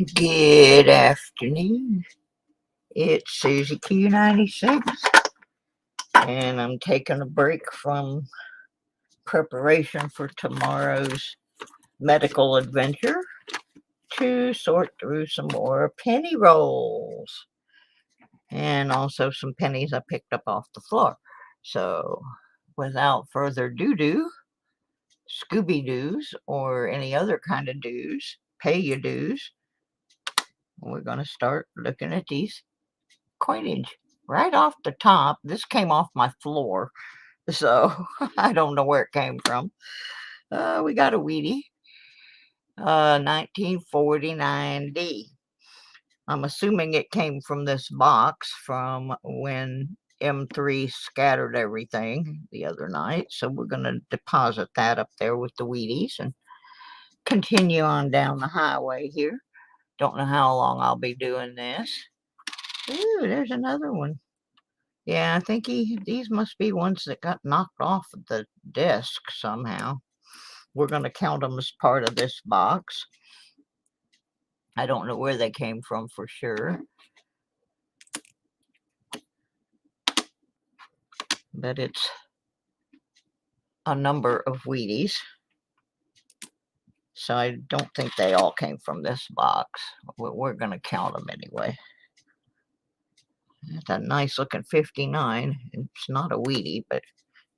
Good afternoon. It's Susie Q96, and I'm taking a break from preparation for tomorrow's medical adventure to sort through some more penny rolls and also some pennies I picked up off the floor. So, without further doo-doo, Scooby-Doos, or any other kind of dues, pay your dues, we're going to start looking at these coinage. Right off the top, this came off my floor, so I don't know where it came from. We got a Wheatie, 1949D. I'm assuming it came from this box from when M3 scattered everything the other night, so we're going to deposit that up there with the Wheaties and continue on down the highway here. Don't know how long I'll be doing this. Ooh, there's another one. Yeah, I think these must be ones that got knocked off the desk somehow. We're going to count them as part of this box. I don't know where they came from for sure, but it's a number of Wheaties. So I don't think they all came from this box. We're going to count them anyway. It's a nice looking 59. It's not a Wheatie, but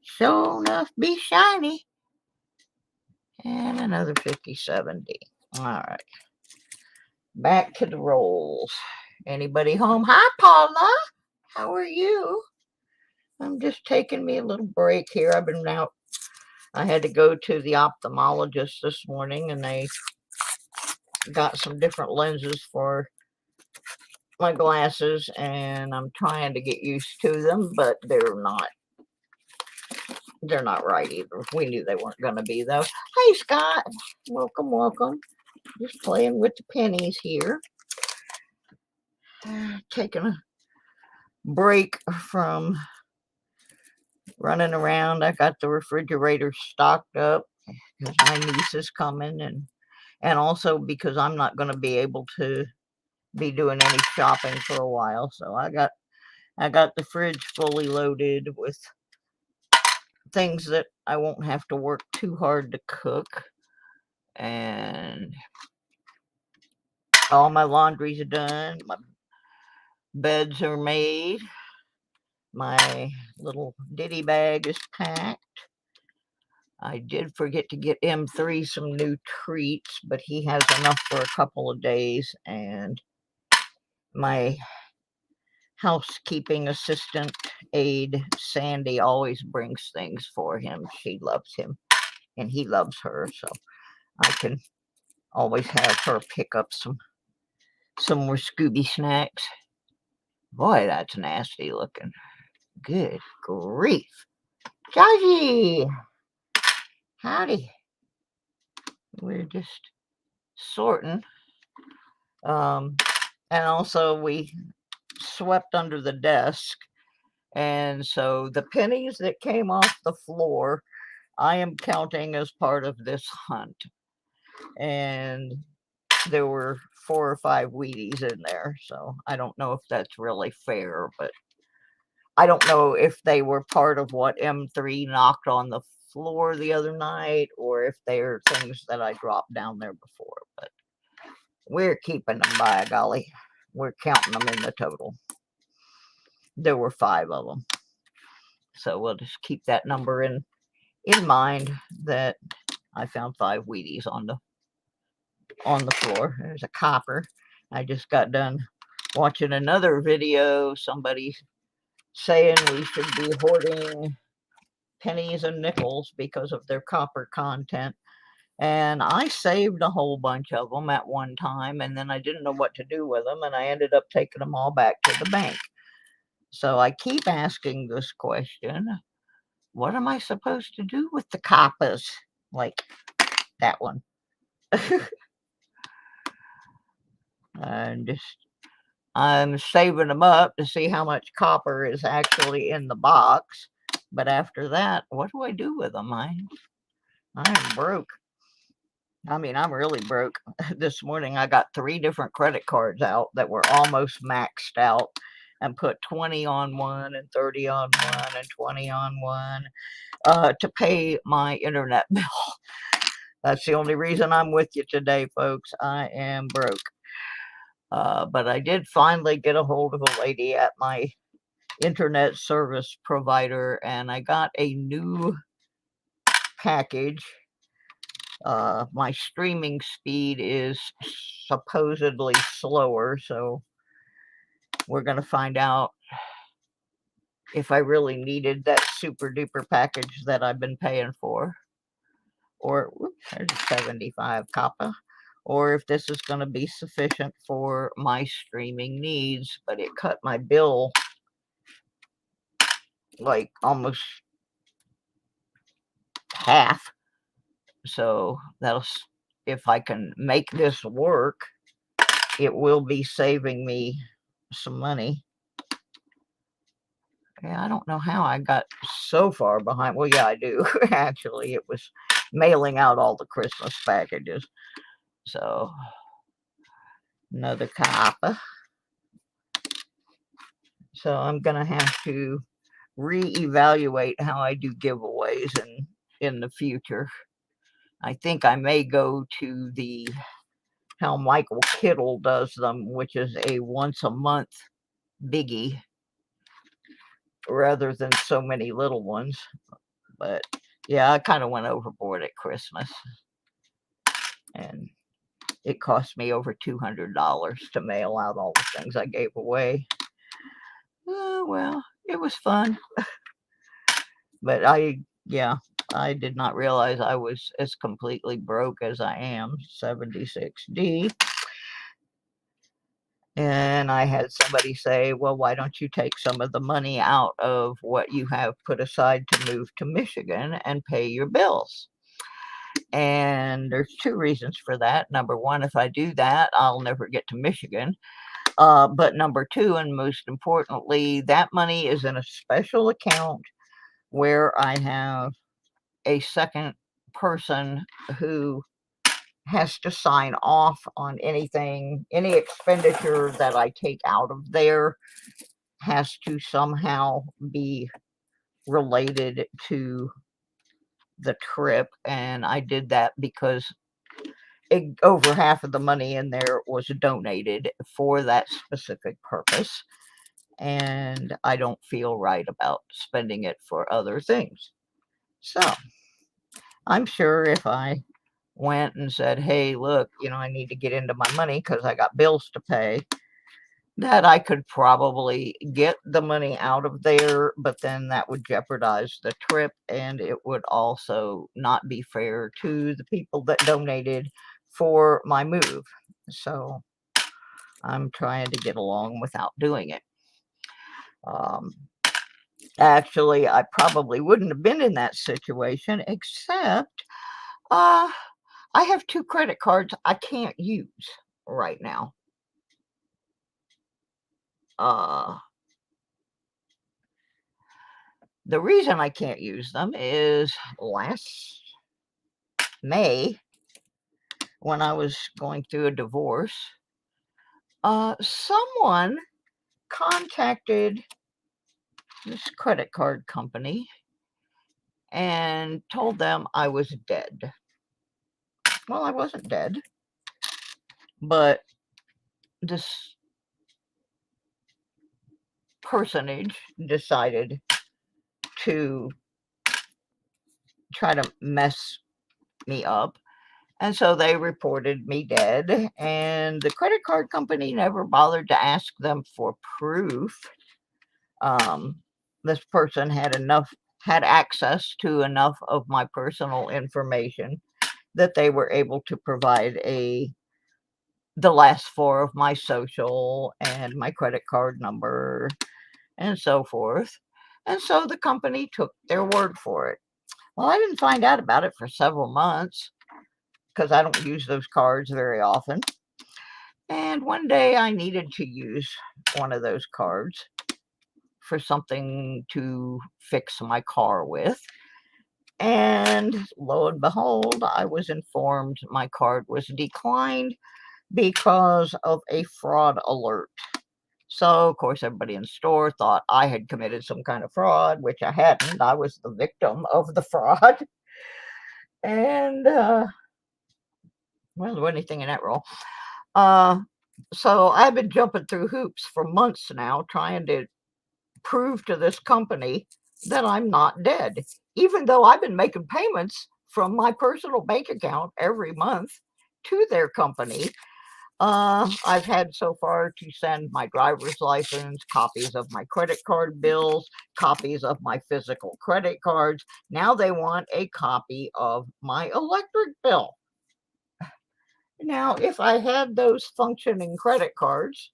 sure enough be shiny. And another 57D. All right. Back to the rolls. Anybody home? Hi, Paula. How are you? I'm just taking me a little break here. I've been out. I had to go to the ophthalmologist this morning, and they got some different lenses for my glasses, and I'm trying to get used to them, but they're not right either. We knew they weren't going to be, though. Hey, Scott. Welcome, welcome. Just playing with the pennies here. Taking a break from running around. I got the refrigerator stocked up because my niece is coming, and also because I'm not going to be able to be doing any shopping for a while. So I got the fridge fully loaded with things that I won't have to work too hard to cook, and all my laundry's done. My beds are made. My little ditty bag is packed. I did forget to get M3 some new treats, but he has enough for a couple of days, and my housekeeping assistant aide, Sandy, always brings things for him. She loves him, and he loves her, so I can always have her pick up some more Scooby snacks. Boy, that's nasty looking. Good grief. Judgy! Howdy. We're just sorting. And also we swept under the desk. And so the pennies that came off the floor, I am counting as part of this hunt. And there were 4 or 5 Wheaties in there. So I don't know if that's really fair, but I don't know if they were part of what M3 knocked on the floor the other night, or if they're things that I dropped down there before. But we're keeping them, by golly. We're counting them in the total. There were 5 of them. So we'll just keep that number in mind, that I found 5 Wheaties on the floor. There's a copper. I just got done watching another video. Somebody saying we should be hoarding pennies and nickels because of their copper content. And I saved a whole bunch of them at one time, and then I didn't know what to do with them, and I ended up taking them all back to the bank. So I keep asking this question: what am I supposed to do with the coppers? Like that one. I'm saving them up to see how much copper is actually in the box. But after that, what do I do with them? I am broke. I mean, I'm really broke. This morning I got 3 different credit cards out that were almost maxed out and put 20 on one and 30 on one and 20 on one to pay my internet bill. That's the only reason I'm with you today, folks. I am broke. But I did finally get a hold of a lady at my internet service provider, and I got a new package. My streaming speed is supposedly slower, so we're going to find out if I really needed that super duper package that I've been paying for, or whoops, there's 75 copper, or if this is going to be sufficient for my streaming needs. But it cut my bill like almost half, so if I can make this work, it will be saving me some money. Yeah, I don't know how I got so far behind. Well, yeah, I do. Actually, it was mailing out all the Christmas packages. So, another copy. So, I'm going to have to reevaluate how I do giveaways in the future. I think I may go to how Michael Kittle does them, which is a once a month biggie rather than so many little ones. But yeah, I kind of went overboard at Christmas, and it cost me over $200 to mail out all the things I gave away. Well, it was fun, but yeah, I did not realize I was as completely broke as I am. 76D. And I had somebody say, well, why don't you take some of the money out of what you have put aside to move to Michigan and pay your bills? And there's 2 reasons for that. Number 1, if I do that, I'll never get to Michigan. But number 2, and most importantly, that money is in a special account where I have a second person who has to sign off on anything, any expenditure that I take out of there has to somehow be related to the trip. And I did that because over half of the money in there was donated for that specific purpose. And I don't feel right about spending it for other things. So I'm sure if I went and said, hey, look, I need to get into my money because I got bills to pay, that I could probably get the money out of there, but then that would jeopardize the trip, and it would also not be fair to the people that donated for my move. So I'm trying to get along without doing it. Actually, I probably wouldn't have been in that situation, except I have 2 credit cards I can't use right now. The reason I can't use them is last May, when I was going through a divorce, someone contacted this credit card company and told them I was dead. Well, I wasn't dead, but this personage decided to try to mess me up. And so they reported me dead, and the credit card company never bothered to ask them for proof. This person had access to enough of my personal information that they were able to provide the last 4 of my social and my credit card number and so forth. And so the company took their word for it. Well, I didn't find out about it for several months because I don't use those cards very often. And one day I needed to use one of those cards for something to fix my car with. And lo and behold, I was informed my card was declined because of a fraud alert. So, of course, everybody in the store thought I had committed some kind of fraud, which I hadn't. I was the victim of the fraud. And, well, there wasn't anything in that role. Uh, so I've been jumping through hoops for months now trying to prove to this company that I'm not dead, even though I've been making payments from my personal bank account every month to their company. I've had so far to send my driver's license, copies of my credit card bills, copies of my physical credit cards. Now they want a copy of my electric bill. Now, if I had those functioning credit cards,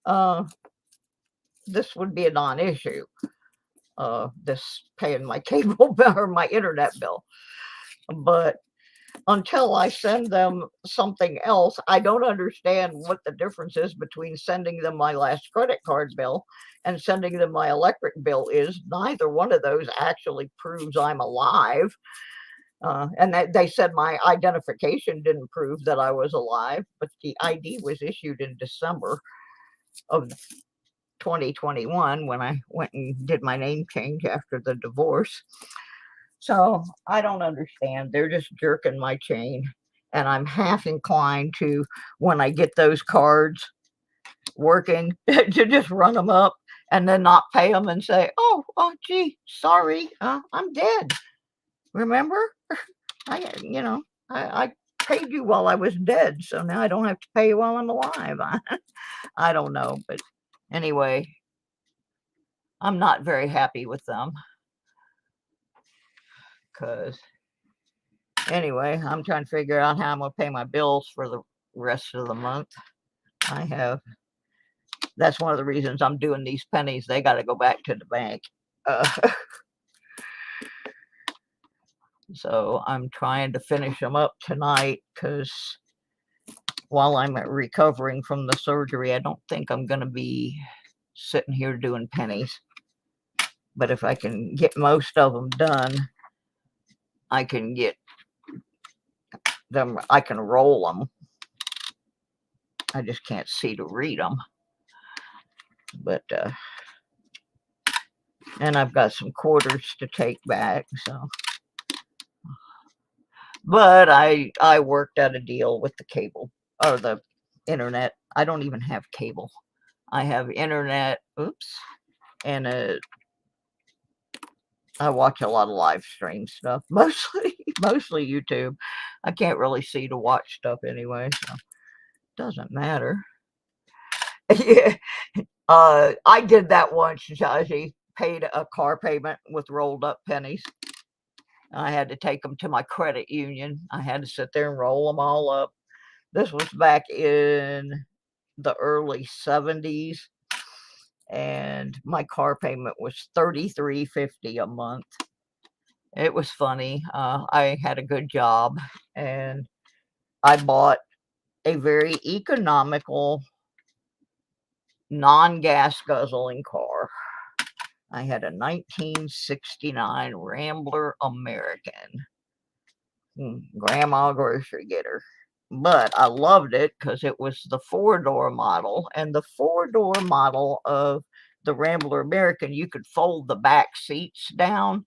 uh, this would be a non-issue. This paying my cable bill or my internet bill. But until I send them something else, I don't understand what the difference is between sending them my last credit card bill and sending them my electric bill is. Neither one of those actually proves I'm alive. And they said my identification didn't prove that I was alive, but the ID was issued in December of 2021 when I went and did my name change after the divorce. So I don't understand. They're just jerking my chain. And I'm half inclined to, when I get those cards working, to just run them up and then not pay them and say, gee, sorry, I'm dead. Remember? I paid you while I was dead. So now I don't have to pay you while I'm alive. I don't know. But anyway, I'm not very happy with them. Because anyway, I'm trying to figure out how I'm going to pay my bills for the rest of the month. That's one of the reasons I'm doing these pennies. They got to go back to the bank. Uh, so I'm trying to finish them up tonight because while I'm recovering from the surgery, I don't think I'm going to be sitting here doing pennies. But if I can get most of them done, I can get them, I can roll them. I just can't see to read them. But, and I've got some quarters to take back, so. But I worked out a deal with the cable, or the internet. I don't even have cable. I have internet, and I watch a lot of live stream stuff, mostly YouTube. I can't really see to watch stuff anyway, so it doesn't matter. Yeah. I did that once, Shaji. Paid a car payment with rolled up pennies. I had to take them to my credit union. I had to sit there and roll them all up. This was back in the early 70s, and my car payment was $33.50 a month. It was funny. I had a good job, and I bought a very economical, non-gas guzzling car. I had a 1969 Rambler American. Grandma grocery getter. But I loved it because it was the 4-door model. And the 4-door model of the Rambler American, you could fold the back seats down.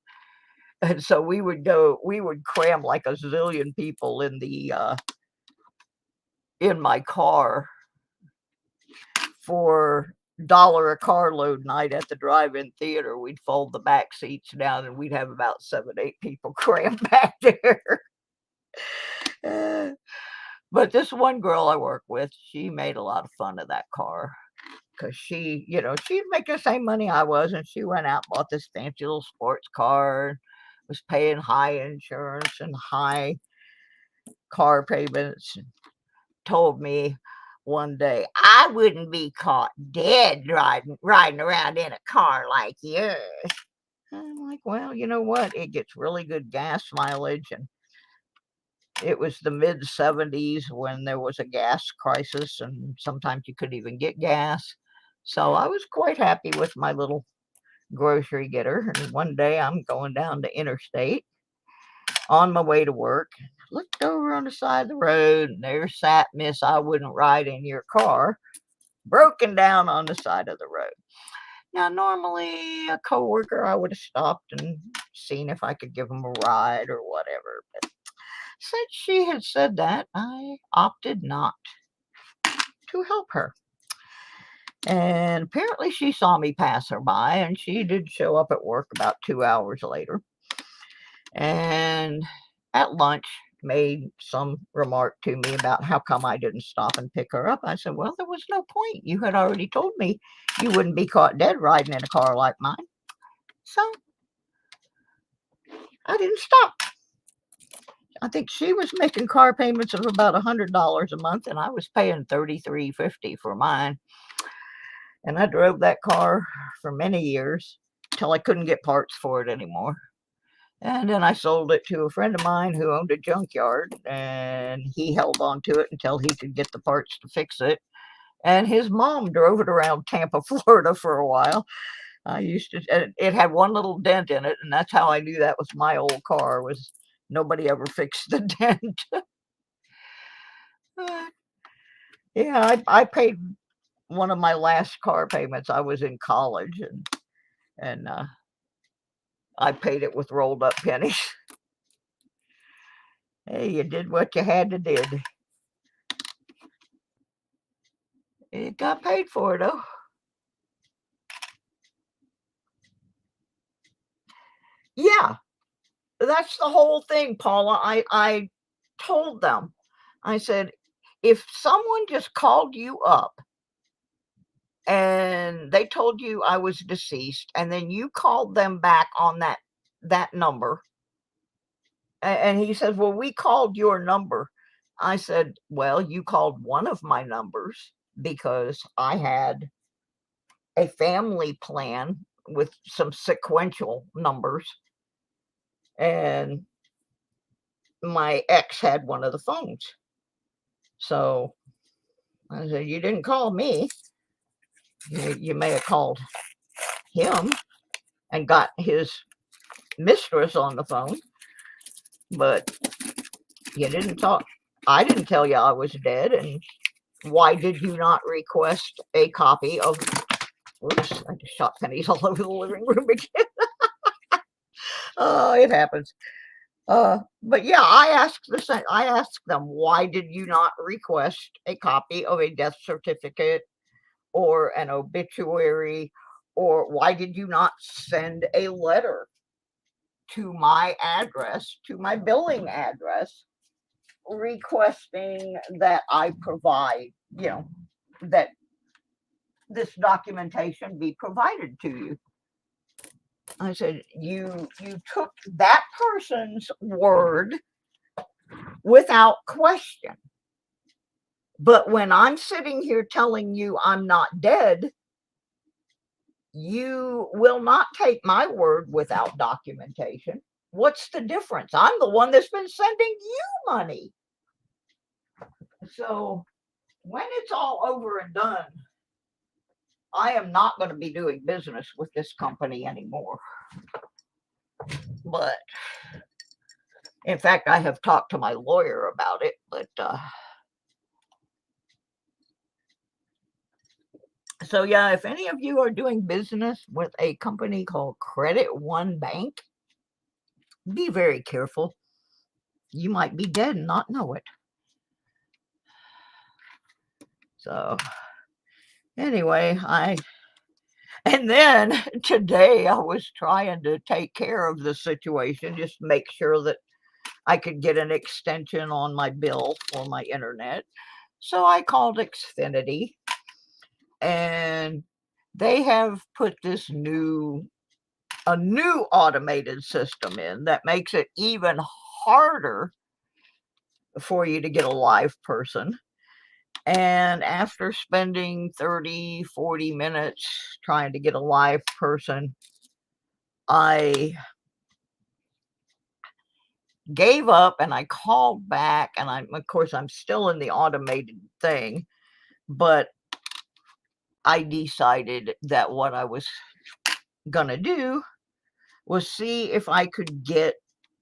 And so we would cram like a zillion people in my car for $1 a carload night at the drive-in theater. We'd fold the back seats down and we'd have about 7, 8 people crammed back there. But this one girl I work with, she made a lot of fun of that car because she'd make the same money I was, and she went out and bought this fancy little sports car, was paying high insurance and high car payments, and told me one day, I wouldn't be caught dead riding around in a car like yours. I'm like, well, you know what? It gets really good gas mileage, and it was the mid-70s when there was a gas crisis, and sometimes you couldn't even get gas. So I was quite happy with my little grocery getter. And one day I'm going down the interstate, on my way to work. Looked over on the side of the road, and there sat Miss I Wouldn't Ride in Your Car, broken down on the side of the road. Now, normally a coworker, I would have stopped and seen if I could give him a ride or whatever. But since she had said that, I opted not to help her. And apparently she saw me pass her by, and she did show up at work about 2 hours later. And at lunch, made some remark to me about how come I didn't stop and pick her up. I said, well, there was no point. You had already told me you wouldn't be caught dead riding in a car like mine. So I didn't stop. I think she was making car payments of about $100 a month, and I was paying $33.50 for mine. And I drove that car for many years till I couldn't get parts for it anymore. And then I sold it to a friend of mine who owned a junkyard, and he held on to it until he could get the parts to fix it. And his mom drove it around Tampa, Florida for a while. It had one little dent in it, and that's how I knew that was my old car, was nobody ever fixed the dent. Yeah, I paid one of my last car payments. I was in college, and I paid it with rolled up pennies. Hey, you did what you had to do. It got paid for, though. Yeah, that's the whole thing, Paula. I told them, I said, if someone just called you up and they told you I was deceased, and then you called them back on that number, and he says, well, we called your number. I said, well, you called one of my numbers because I had a family plan with some sequential numbers, and my ex had one of the phones. So I said, you didn't call me. You may have called him and got his mistress on the phone, but you didn't talk. I didn't tell you I was dead. And why did you not request a copy of? Oops, I just shot pennies all over the living room again. Oh, it happens. But yeah, I asked them, why did you not request a copy of a death certificate or an obituary, or why did you not send a letter to my address, to my billing address, requesting that I provide, that this documentation be provided to you? I said, you took that person's word without question. But when I'm sitting here telling you I'm not dead, you will not take my word without documentation. What's the difference? I'm the one that's been sending you money. So when it's all over and done, I am not going to be doing business with this company anymore. But in fact, I have talked to my lawyer about it, but so yeah, if any of you are doing business with a company called Credit One Bank, be very careful. You might be dead and not know it. So anyway, and then today I was trying to take care of the situation, just make sure that I could get an extension on my bill for my internet. So I called Xfinity, and they have put a new automated system in that makes it even harder for you to get a live person. And after spending 30-40 minutes trying to get a live person, I gave up and I called back, and of course I'm still in the automated thing, but I decided that what I was gonna do was see if I could get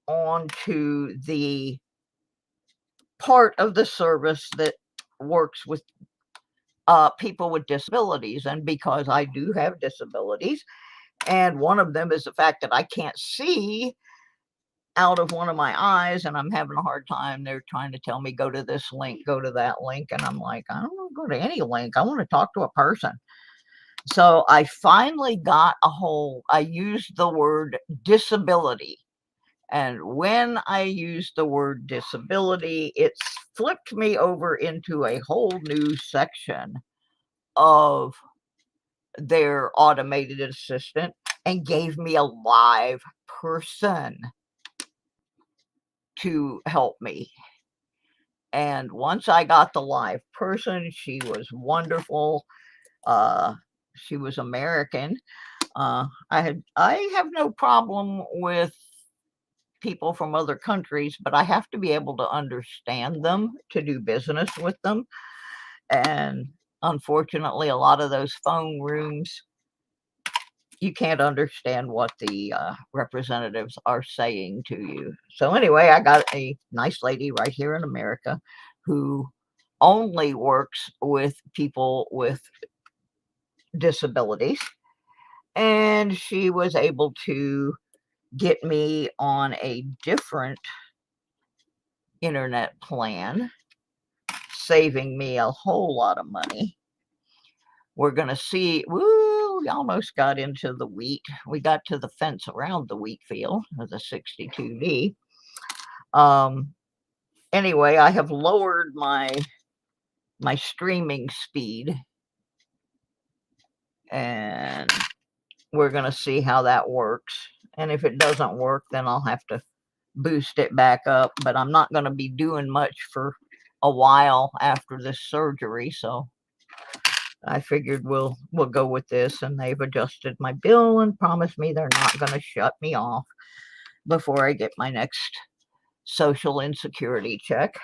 onto the part of the service that works with people with disabilities. And because I do have disabilities, and one of them is the fact that I can't see out of one of my eyes, and I'm having a hard time. They're trying to tell me, go to this link, go to that link. And I'm like, I don't want to go to any link. I want to talk to a person. So I finally got a hold. I used the word disability. And when I used the word disability, it's flipped me over into a whole new section of their automated assistant and gave me a live person to help me. And once I got the live person, she was wonderful. She was American. I have no problem with people from other countries, but I have to be able to understand them to do business with them. And unfortunately, a lot of those phone rooms, you can't understand what the representatives are saying to you. So anyway, I got a nice lady right here in America who only works with people with disabilities. And she was able to get me on a different internet plan, saving me a whole lot of money. We're going to see, woo, we almost got into the wheat. We got to the fence around the wheat field of the 62D. Anyway, I have lowered my streaming speed, and we're going to see how that works. And if it doesn't work, then I'll have to boost it back up. But I'm not going to be doing much for a while after this surgery, so I figured we'll go with this. And they've adjusted my bill and promised me they're not going to shut me off before I get my next social insecurity check.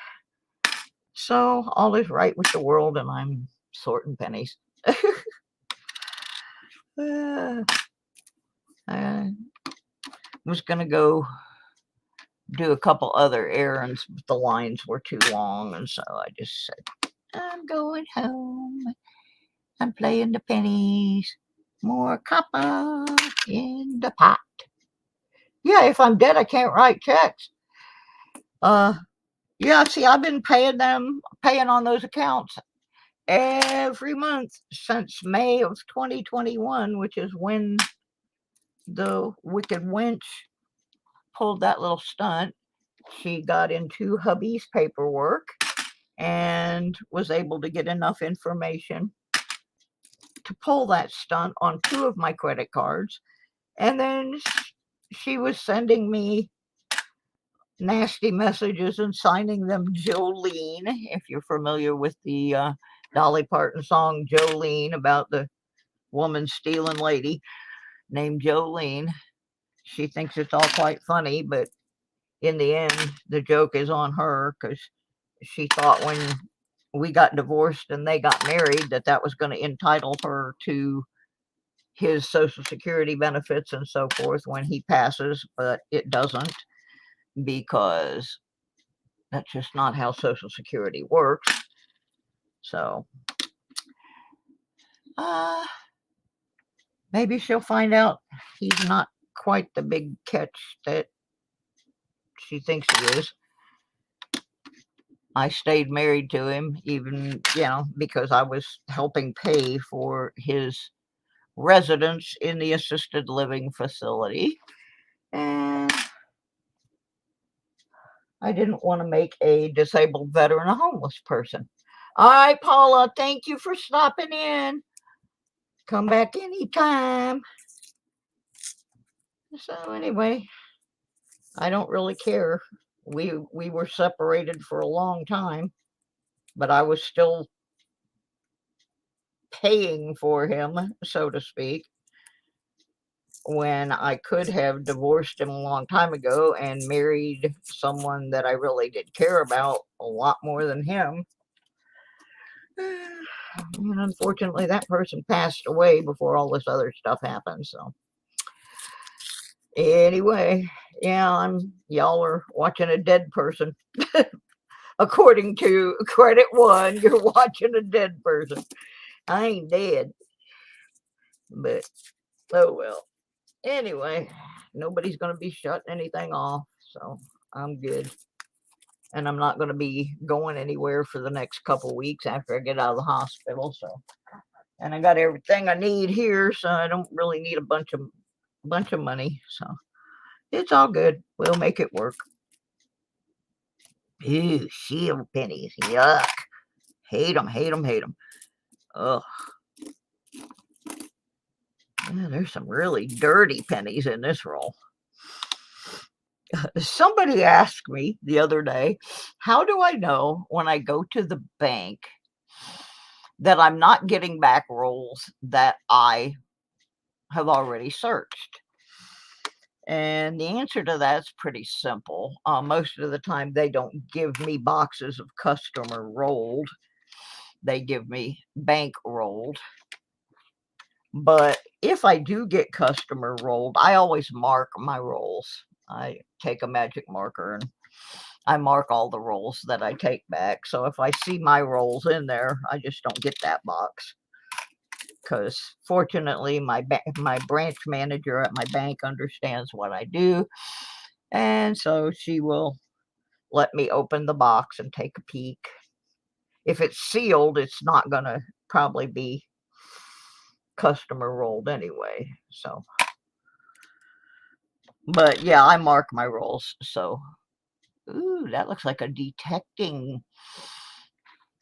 So all is right with the world, and I'm sorting pennies. I was going to go do a couple other errands, but the lines were too long, and so I just said, I'm going home. I'm playing the pennies. More copper in the pot. Yeah, if I'm dead, I can't write checks. Yeah, see, I've been paying on those accounts every month since May of 2021, which is when the wicked wench pulled that little stunt. She got into hubby's paperwork and was able to get enough information to pull that stunt on 2 of my credit cards. And then she was sending me nasty messages and signing them Jolene. If you're familiar with the Dolly Parton song Jolene, about the woman stealing lady named Jolene. She thinks it's all quite funny, but in the end, the joke is on her, because she thought when we got divorced and they got married that was going to entitle her to his Social Security benefits and so forth when he passes, but it doesn't, because that's just not how Social Security works. So maybe she'll find out he's not quite the big catch that she thinks he is. I stayed married to him, even, because I was helping pay for his residence in the assisted living facility. And I didn't want to make a disabled veteran a homeless person. All right, Paula, thank you for stopping in. Come back anytime. So anyway, I don't really care. We were separated for a long time, but I was still paying for him, so to speak, when I could have divorced him a long time ago and married someone that I really did care about a lot more than him. And unfortunately, that person passed away before all this other stuff happened. So Anyway, yeah, y'all are watching a dead person. According to credit one, you're watching a dead person. I ain't dead, but oh well. Anyway, nobody's gonna be shutting anything off, so I'm good. And I'm not gonna be going anywhere for the next couple weeks after I get out of the hospital. So, and I got everything I need here, so I don't really need a bunch of money. So it's all good. We'll make it work. Ew, shield pennies. Yuck. Hate them, hate them, hate them. Ugh. Yeah, there's some really dirty pennies in this roll. Somebody asked me the other day, how do I know when I go to the bank that I'm not getting back rolls that I have already searched? And the answer to that's pretty simple. Most of the time, they don't give me boxes of customer rolled. They give me bank rolled. But if I do get customer rolled, I always mark my rolls. I take a magic marker and I mark all the rolls that I take back. So if I see my rolls in there, I just don't get that box. Because fortunately, my branch manager at my bank understands what I do. And so she will let me open the box and take a peek. If it's sealed, it's not going to probably be customer rolled anyway. So, but yeah, I mark my rolls. So, ooh, that looks like a detecting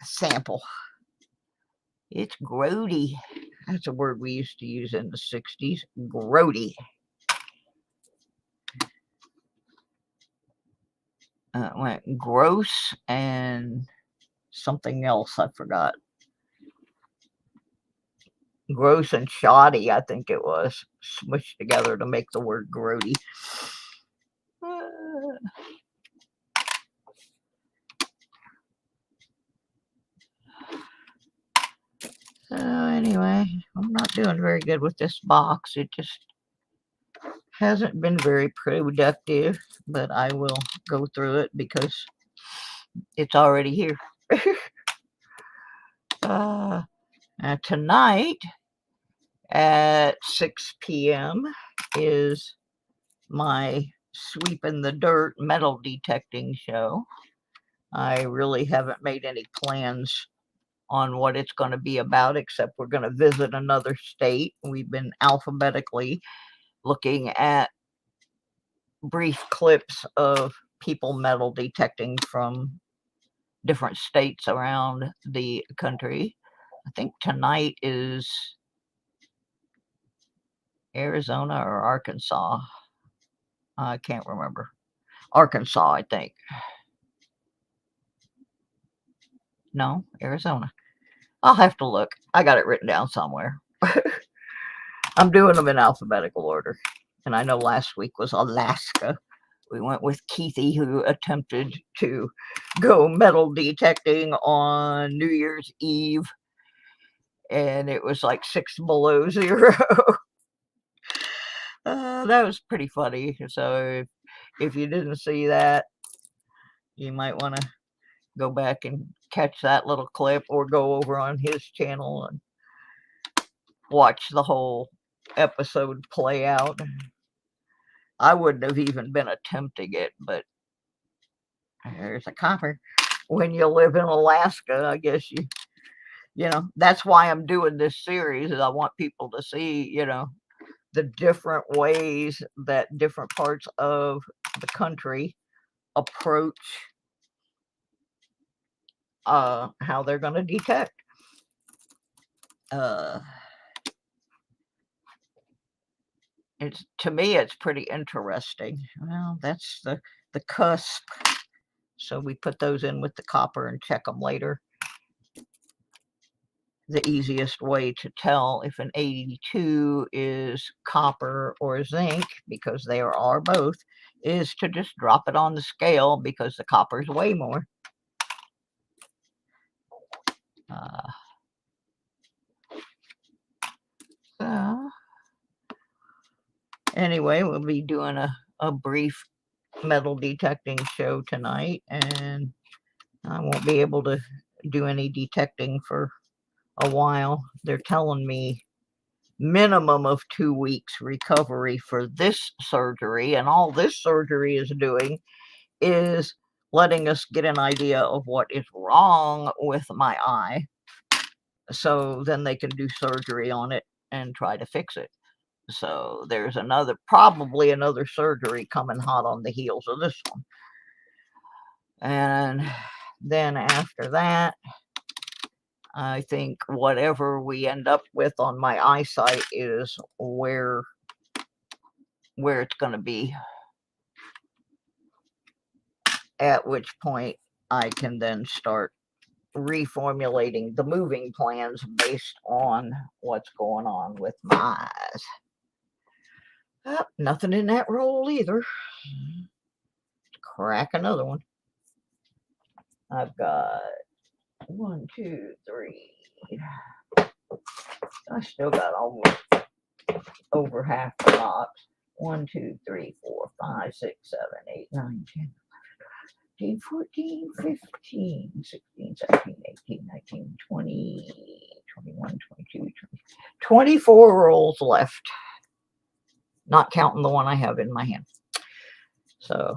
sample. It's grody. That's a word we used to use in the 60s. Grody. Went gross and something else I forgot. Gross and shoddy, I think it was, smushed together to make the word grody. So anyway, I'm not doing very good with this box. It just hasn't been very productive, but I will go through it because it's already here. Tonight at 6 p.m. is my Sweep in the Dirt metal detecting show. I really haven't made any plans on what it's going to be about, except we're going to visit another state. We've been alphabetically looking at brief clips of people metal detecting from different states around the country. I think tonight is Arizona or Arkansas. I can't remember. Arkansas, I think. No, Arizona. I'll have to look. I got it written down somewhere. I'm doing them in alphabetical order. And I know last week was Alaska. We went with Keithy, who attempted to go metal detecting on New Year's Eve. And it was like 6 below zero. That was pretty funny. So if you didn't see that, you might want to go back and catch that little clip or go over on his channel and watch the whole episode play out. I wouldn't have even been attempting it, but there's a copper. When you live in Alaska, I guess that's why I'm doing this series, is I want people to see, the different ways that different parts of the country approach how they're going to detect. To me, it's pretty interesting. Well, that's the cusp. So we put those in with the copper and check them later. The easiest way to tell if an 82 is copper or zinc, because they are both, is to just drop it on the scale, because the copper's way more. Anyway, we'll be doing a brief metal detecting show tonight, and I won't be able to do any detecting for a while. They're telling me minimum of 2 weeks recovery for this surgery, and all this surgery is doing is letting us get an idea of what is wrong with my eye, so then they can do surgery on it and try to fix it. So there's probably another surgery coming hot on the heels of this one. And then after that, I think whatever we end up with on my eyesight is where it's going to be, at which point I can then start reformulating the moving plans based on what's going on with my eyes. Oh, nothing in that roll either. Crack another one. I've got 1, 2, 3. I still got almost over half the box. 1, 2, 3, 4, 5, 6, 7, 8, 9, 10, 13, 14, 15, 16, 17, 18, 19, 20, 21, 22, 23, 24 rolls left. Not counting the one I have in my hand. So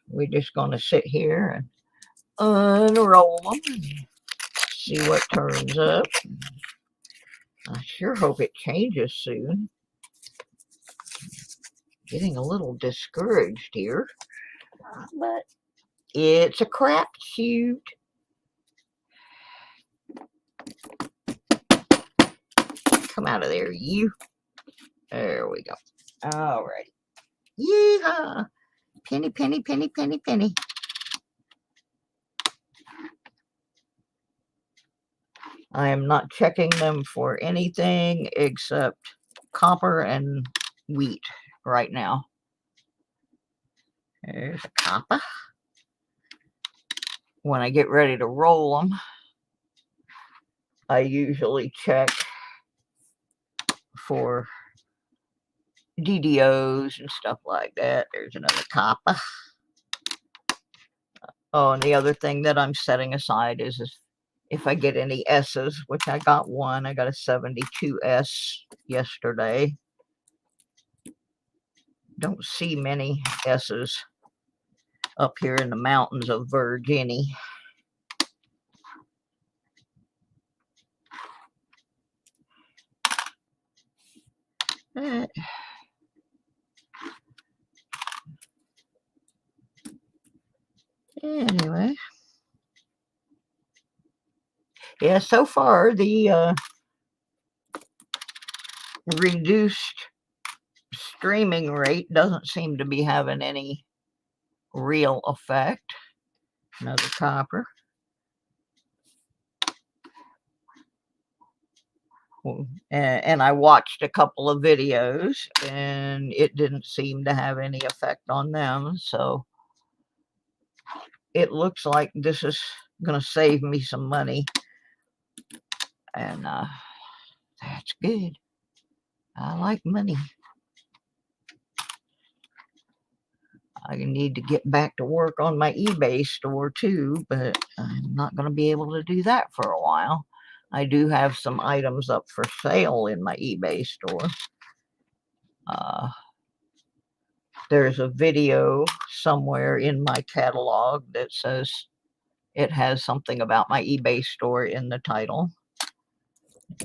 we're just going to sit here and unroll them and see what turns up. I sure hope it changes soon. Getting a little discouraged here, but it's a crapshoot. Come out of there, you. There we go. All right. Yeehaw. Penny, penny, penny, penny, penny. I am not checking them for anything except copper and wheat right now. There's a copper. When I get ready to roll them, I usually check for DDOs and stuff like that. There's another copper. Oh, and the other thing that I'm setting aside is if I get any S's, which I got one. I got a 72S yesterday. Don't see many S's up here in the mountains of Virginia. Anyway. Yeah, so far the reduced streaming rate doesn't seem to be having any real effect. Another copper. And I watched a couple of videos and it didn't seem to have any effect on them. So it looks like this is going to save me some money. And that's good. I like money. I need to get back to work on my eBay store too, but I'm not going to be able to do that for a while. I do have some items up for sale in my eBay store. There's a video somewhere in my catalog that says it has something about my eBay store in the title.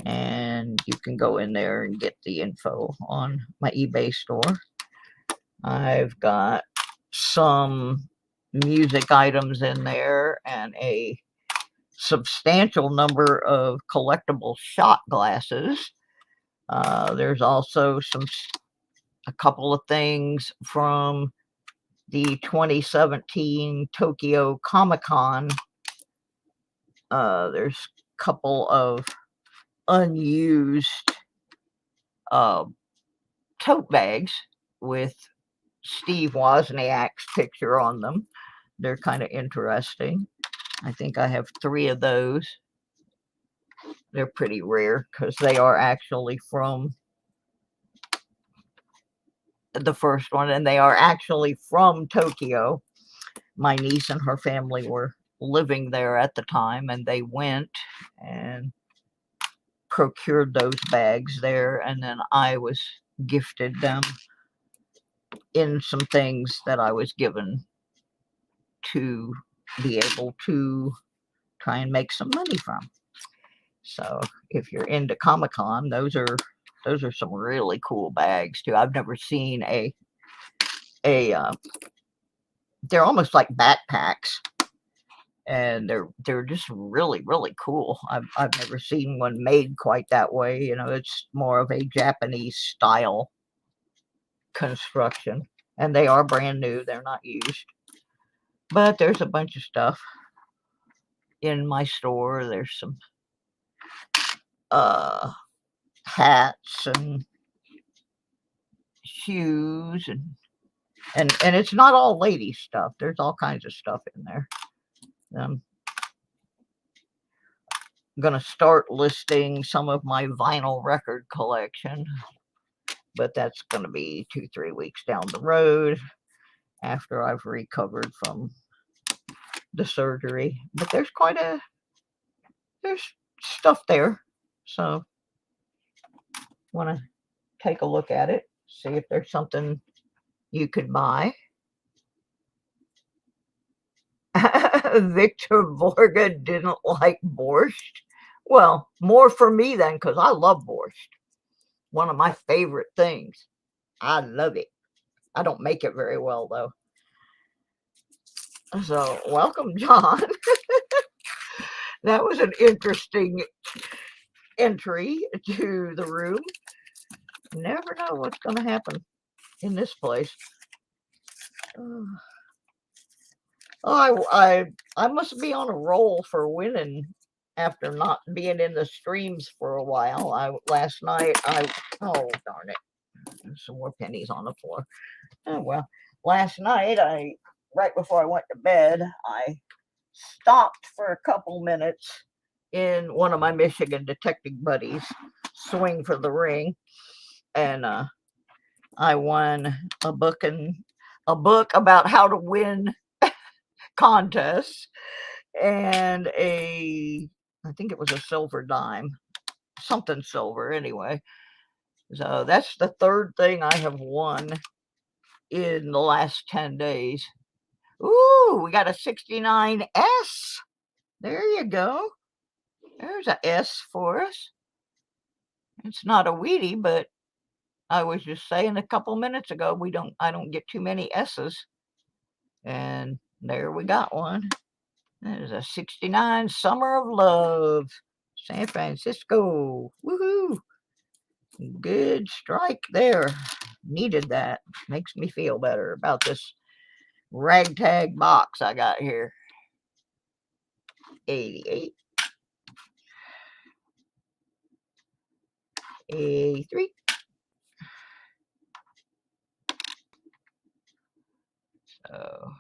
And you can go in there and get the info on my eBay store. I've got some music items in there and a substantial number of collectible shot glasses. There's also a couple of things from the 2017 Tokyo Comic-Con. There's a couple of unused tote bags with Steve Wozniak's picture on them. They're kind of interesting. I think I have 3 of those. They're pretty rare because they are actually from the first one, and they are actually from Tokyo. My niece and her family were living there at the time, and they went and procured those bags there, and then I was gifted them in some things that I was given to be able to try and make some money from. So if you're into Comic-Con, those are some really cool bags too. I've never seen a they're almost like backpacks, and they're just really cool. I've never seen one made quite that way. You know, it's more of a Japanese style construction, and they are brand new. They're not used. But there's a bunch of stuff in my store. There's some uh hats and shoes, and it's not all lady stuff. There's all kinds of stuff in there. I'm gonna start listing some of my vinyl record collection, but that's gonna be 2-3 weeks down the road after I've recovered from the surgery. But there's stuff there, so want to take a look at it, see if there's something you could buy. Victor Vorga didn't like borscht. Well, more for me then, because I love borscht. One of my favorite things. I love it. I don't make it very well, though. So, welcome, John. That was an interesting entry to the room. Never know what's going to happen in this place. I must be on a roll for winning after not being in the streams for a while. Last night oh darn it, there's some more pennies on the floor. Oh well, last night right before I went to bed, I stopped for a couple minutes in one of my Michigan detective buddies' swing for the ring, and I won a book about how to win contests, and I think it was a silver dime, something silver anyway. So that's the third thing I have won in the last 10 days. Ooh, we got a 69S. There you go. There's a S for us. It's not a Wheatie, but I was just saying a couple minutes ago, I don't get too many S's. And there we got one. There's a 69 Summer of Love, San Francisco. Woohoo! Good strike there. Needed that. Makes me feel better about this ragtag box I got here. 88. 83. So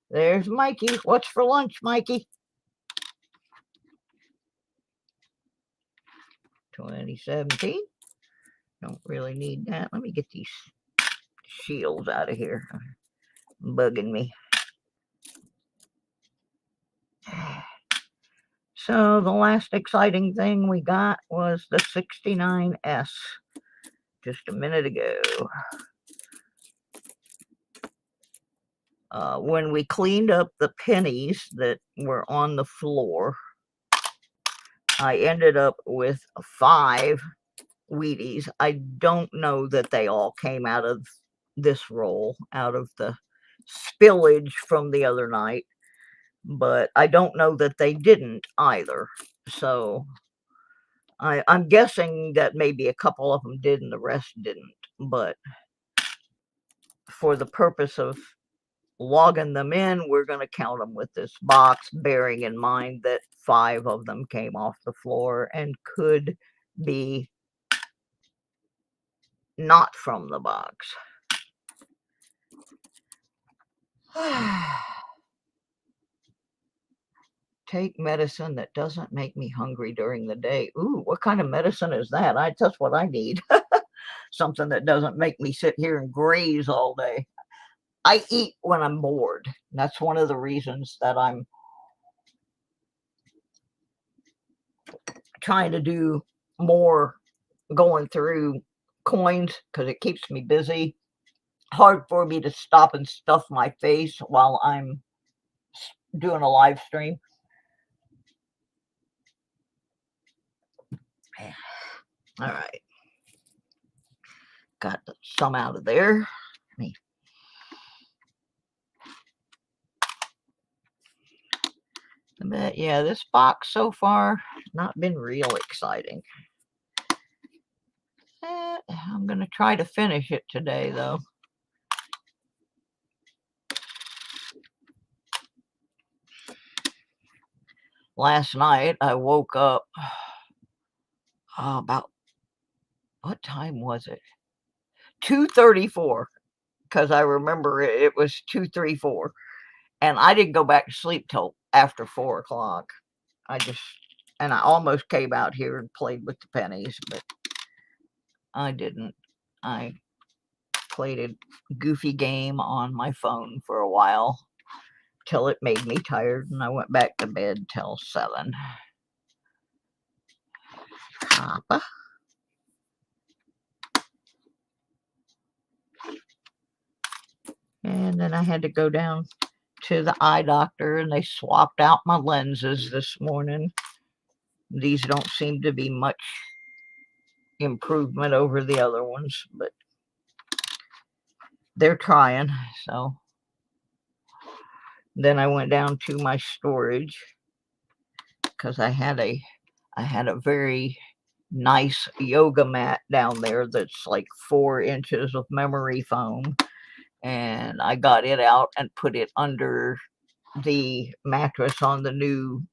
there's Mikey. What's for lunch, Mikey? 2017. Don't really need that. Let me get these shields out of here. Bugging me. So the last exciting thing we got was the 69S just a minute ago. When we cleaned up the pennies that were on the floor, I ended up with 5 Wheaties. I don't know that they all came out of this roll, out of the spillage from the other night, but I don't know that they didn't either. So I'm guessing that maybe a couple of them did and the rest didn't. But for the purpose of logging them in, we're going to count them with this box, bearing in mind that 5 of them came off the floor and could be not from the box. Take medicine that doesn't make me hungry during the day. Ooh, what kind of medicine is that? That's what I need. something that doesn't make me sit here and graze all day. I eat when I'm bored. That's one of the reasons that I'm trying to do more going through coins because it keeps me busy. Hard for me to stop and stuff my face while I'm doing a live stream. All right, got some out of there. But yeah, this box so far not been real exciting. I'm gonna try to finish it today though. Last night I woke up about, what time was it? 2:34, because I remember it was 2:34, and I didn't go back to sleep till after 4 o'clock. And I almost came out here and played with the pennies, but I didn't. I played a goofy game on my phone for a while till it made me tired, and I went back to bed till 7. Papa. And then I had to go down to the eye doctor, and they swapped out my lenses this morning. These don't seem to be much improvement over the other ones, but they're trying. So then I went down to my storage because I had a very nice yoga mat down there that's like 4 inches of memory foam, and I got it out and put it under the mattress on the new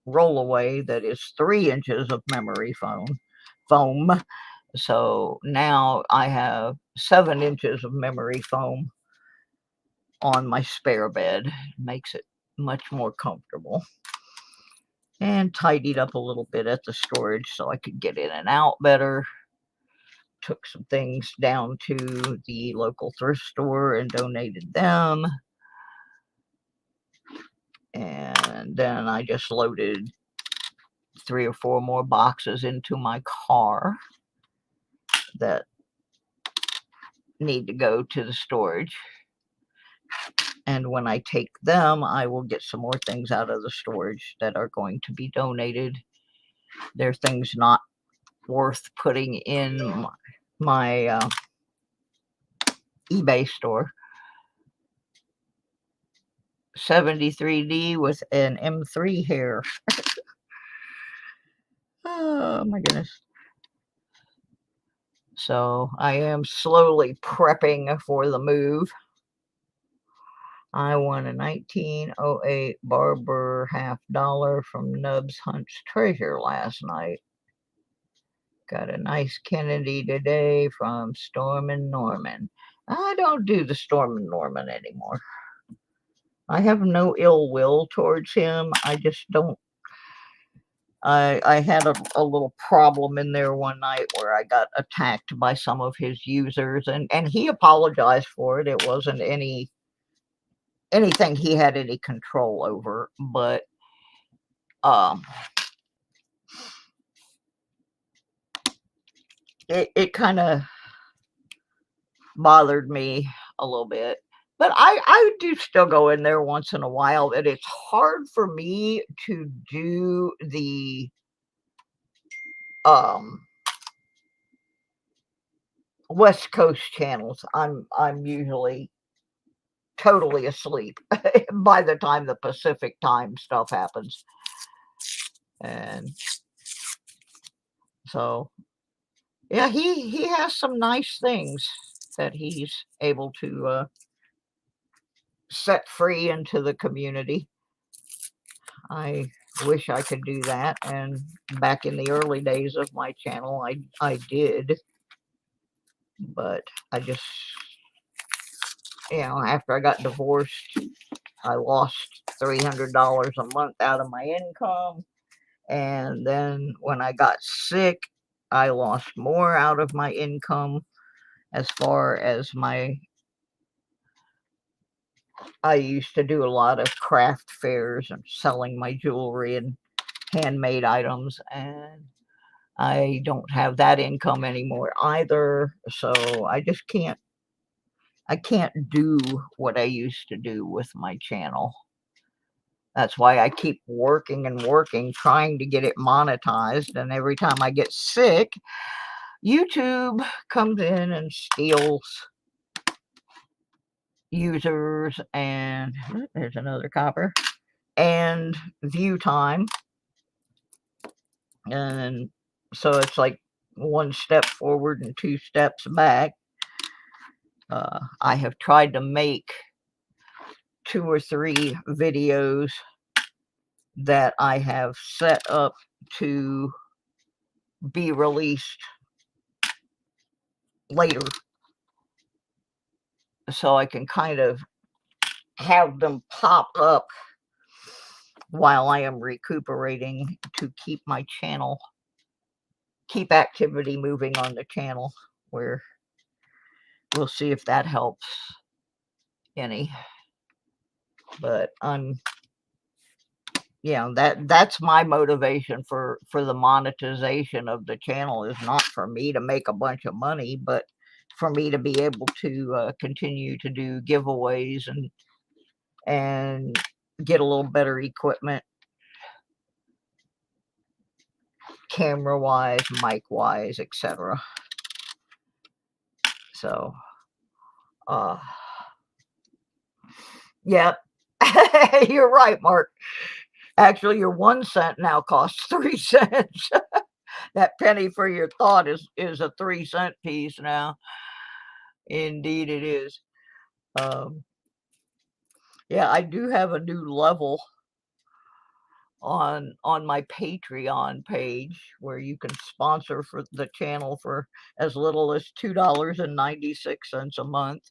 rollaway that is 3 inches of memory foam. So now I have 7 inches of memory foam on my spare bed. Makes it much more comfortable. And tidied up a little bit at the storage so I could get in and out better. Took some things down to the local thrift store and donated them. And then I just loaded 3 or 4 more boxes into my car that need to go to the storage. And when I take them, I will get some more things out of the storage that are going to be donated. They're things not worth putting in my eBay store. 73D with an M3 hair. Oh my goodness. So I am slowly prepping for the move. I won a 1908 Barber $50 from Nubs Hunt's Treasure last night. Got a nice Kennedy today from Storm and Norman. I don't do the Storm and Norman anymore. I have no ill will towards him. I just don't. I had a little problem in there one night where I got attacked by some of his users, and he apologized for it. It wasn't anything he had any control over, but it kind of bothered me a little bit. But I do still go in there once in a while. And it's hard for me to do the West Coast channels. I'm usually totally asleep by the time the Pacific time stuff happens. And so yeah, he has some nice things that he's able to set free into the community. I wish I could do that, and back in the early days of my channel I did, but I just, after I got divorced, I lost $300 a month out of my income, and then when I got sick, I lost more out of my income. as far as I used to do a lot of craft fairs and selling my jewelry and handmade items, and I don't have that income anymore either. So I can't do what I used to do with my channel. That's why I keep working and working, trying to get it monetized. And every time I get sick, YouTube comes in and steals users, and there's another copper, and view time. And so it's like one step forward and two steps back. I have tried to make 2 or 3 videos that I have set up to be released later, so I can kind of have them pop up while I am recuperating to keep my channel, keep activity moving on the channel, where we'll see if that helps any. But yeah, that's my motivation for the monetization of the channel, is not for me to make a bunch of money, but for me to be able to continue to do giveaways and get a little better equipment, camera wise, mic wise, etc. So yeah. You're right, Mark. Actually, your 1 cent now costs 3 cents. That penny for your thought is a 3-cent piece now. Indeed it is. Yeah, I do have a new level on my Patreon page, where you can sponsor for the channel for as little as $2.96 a month.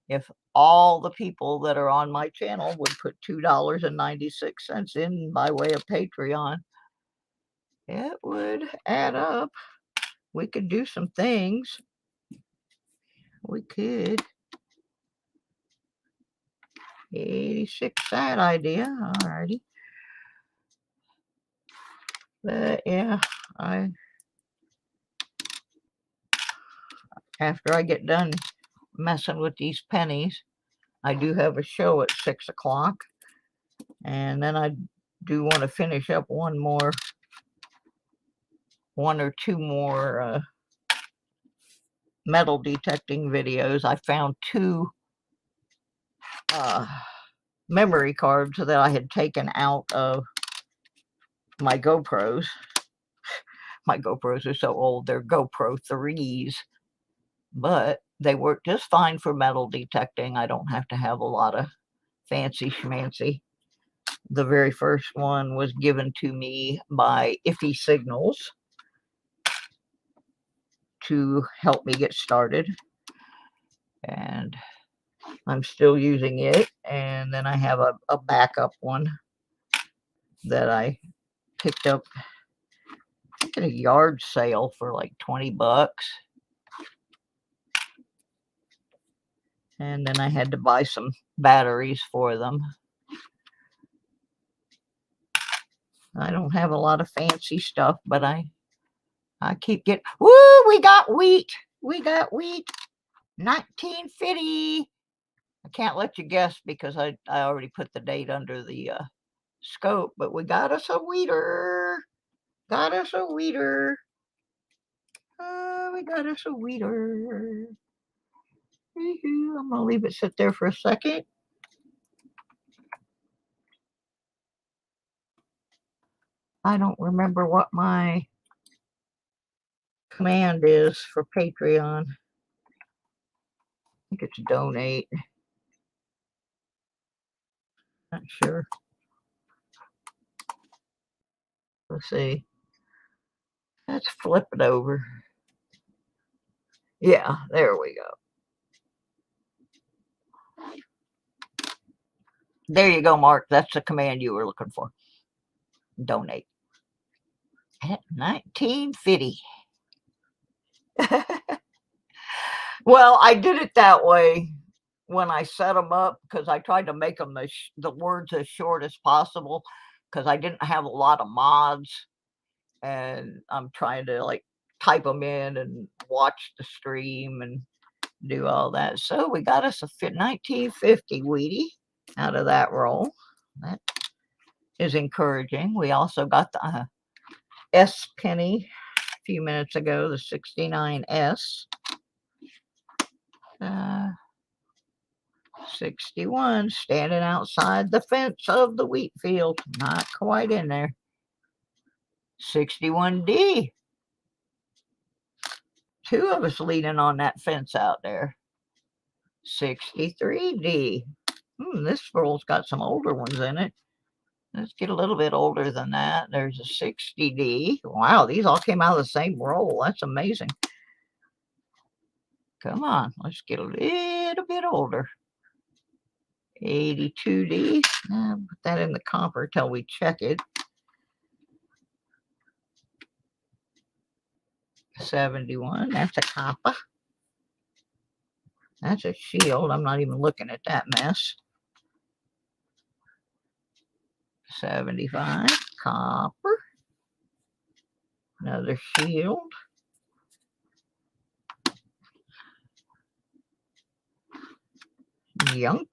If all the people that are on my channel would put $2.96 in by way of Patreon, it would add up. We could do some things. We could. 86, that idea. Alrighty. But yeah, after I get done messing with these pennies, I do have a show at 6 o'clock, and then I do want to finish up one or two more metal detecting videos. I found 2 memory cards that I had taken out of my GoPros. My GoPros are so old, they're GoPro 3s, but they work just fine for metal detecting. I don't have to have a lot of fancy schmancy. The very first one was given to me by Iffy Signals to help me get started, and I'm still using it. And then I have a backup one that I picked up at a yard sale for like 20 bucks. And then I had to buy some batteries for them. I don't have a lot of fancy stuff, but I keep getting, woo, we got wheat. We got wheat. 1950. I can't let you guess because I already put the date under the scope, but we got us a weeder. Got us a weeder. We got us a weeder. I'm going to leave it sit there for a second. I don't remember what my command is for Patreon. I think it's donate. Not sure. Let's see. Let's flip it over. Yeah, there we go. There you go, Mark. That's the command you were looking for. Donate. At 1950. Well, I did it that way when I set them up because I tried to make them the words as short as possible because I didn't have a lot of mods, and I'm trying to, like, type them in and watch the stream and do all that. So we got us a 1950 Wheatie out of that roll. That is encouraging. We also got the S penny a few minutes ago, the 69S. 61 standing outside the fence of the wheat field. Not quite in there. 61D. Two of us leaning on that fence out there. 63D. This roll's got some older ones in it. Let's get a little bit older than that. There's a 60D. Wow, these all came out of the same roll. That's amazing. Come on, let's get a little bit older. 82D. Put that in the copper till we check it. 71. That's a copper. That's a shield. I'm not even looking at that mess. 75. Copper. Another shield. Yunk.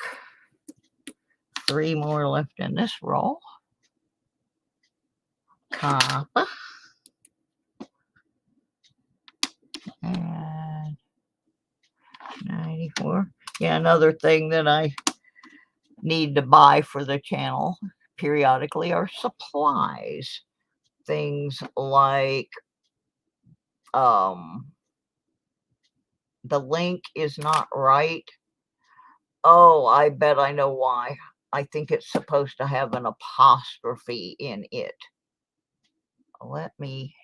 3 more left in this roll. Copper. And 94. Yeah, another thing that I need to buy for the channel periodically are supplies. Things like the link is not right. Oh, I bet I know why. I think it's supposed to have an apostrophe in it. Let me,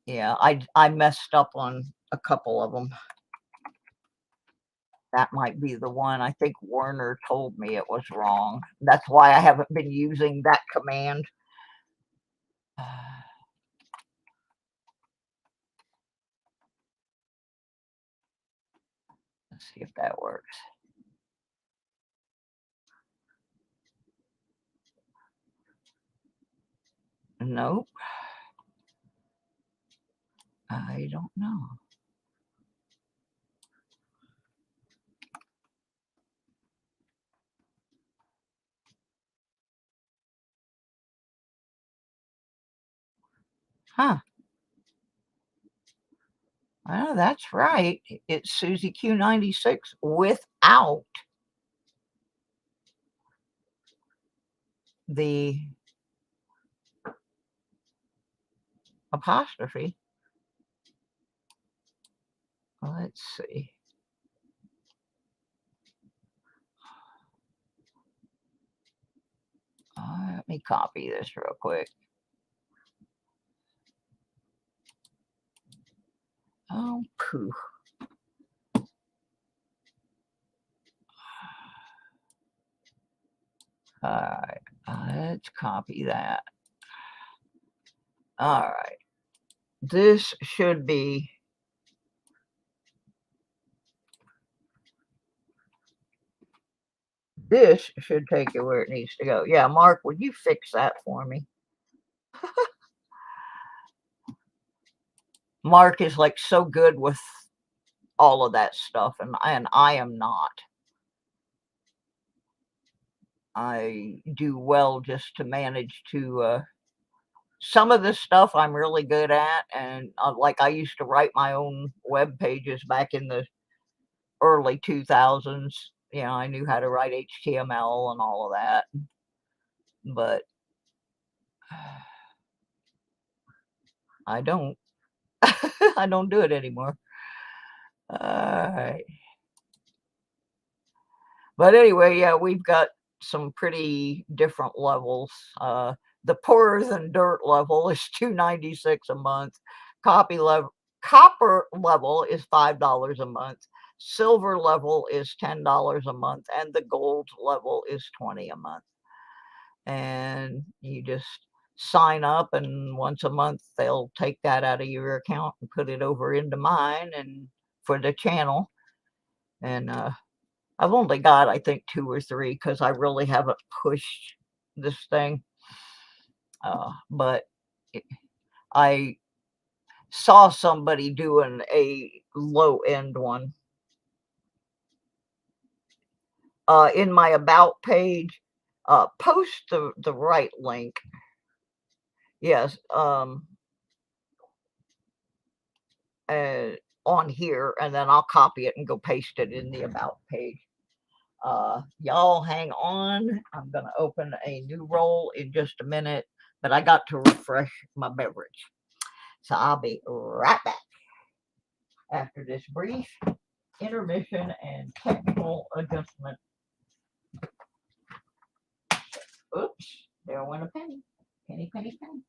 yeah, I messed up on a couple of them. That might be the one. I think Warner told me it was wrong. That's why I haven't been using that command. Let's see if that works. Nope. I don't know. Huh. Well, that's right. It's Susie Q96 without the apostrophe. Let's see. Let me copy this real quick. Oh, pooh. All right, let's copy that. All right, this should be. This should take it where it needs to go. Yeah, Mark, would you fix that for me? Mark is like so good with all of that stuff, and I am not. I do well just to manage to some of this stuff I'm really good at, and like I used to write my own web pages back in the early 2000s. You know, I knew how to write HTML and all of that, but I don't. I don't do it anymore. All right. But anyway, yeah, we've got some pretty different levels. The poorer than dirt level is $2.96 a month. Copper level is $5 a month. Silver level is $10 a month, and the gold level is $20 a month. And you just sign up, and once a month they'll take that out of your account and put it over into mine, and for the channel. And I've only got, I think, 2 or 3 because I really haven't pushed this thing. But I saw somebody doing a low end one. In my about page, post the right link. Yes, on here, and then I'll copy it and go paste it in the about page. Y'all hang on. I'm gonna open a new roll in just a minute, but I got to refresh my beverage. So I'll be right back after this brief intermission and technical adjustment. Oops, there went a penny. Penny, penny, penny.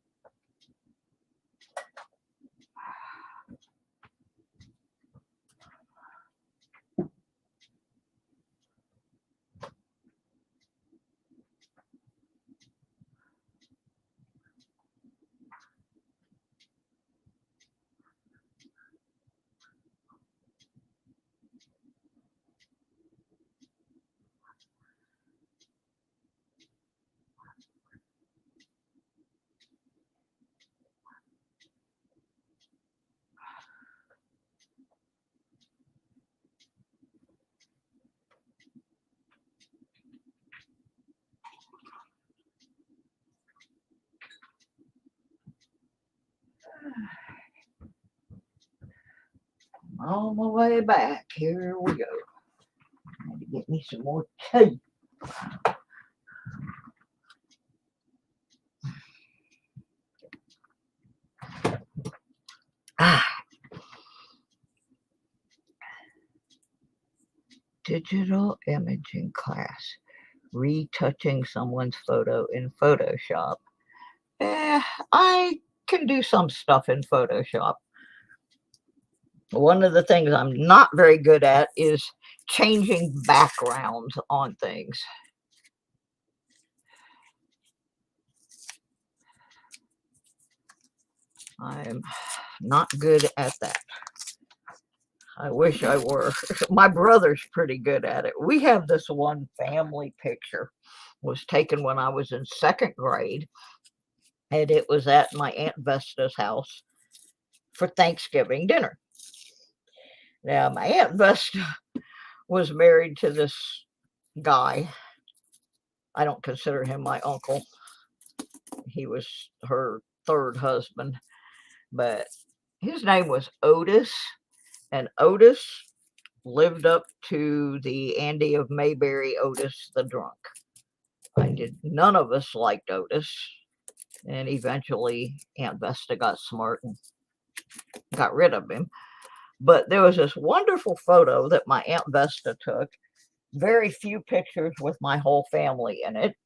On my way back, here we go. I had to get me some more tea. Digital imaging class. Retouching someone's photo in Photoshop. I can do some stuff in Photoshop. One of the things I'm not very good at is changing backgrounds on things. I'm not good at that. I wish I were. My brother's pretty good at it. We have this one family picture. It was taken when I was in 2nd grade, and it was at my Aunt Vesta's house for Thanksgiving dinner. Now, my Aunt Vesta was married to this guy. I don't consider him my uncle. He was her 3rd husband, but his name was Otis, and Otis lived up to the Andy of Mayberry, Otis the drunk. None of us liked Otis, and eventually Aunt Vesta got smart and got rid of him. But there was this wonderful photo that my Aunt Vesta took, very few pictures with my whole family in it.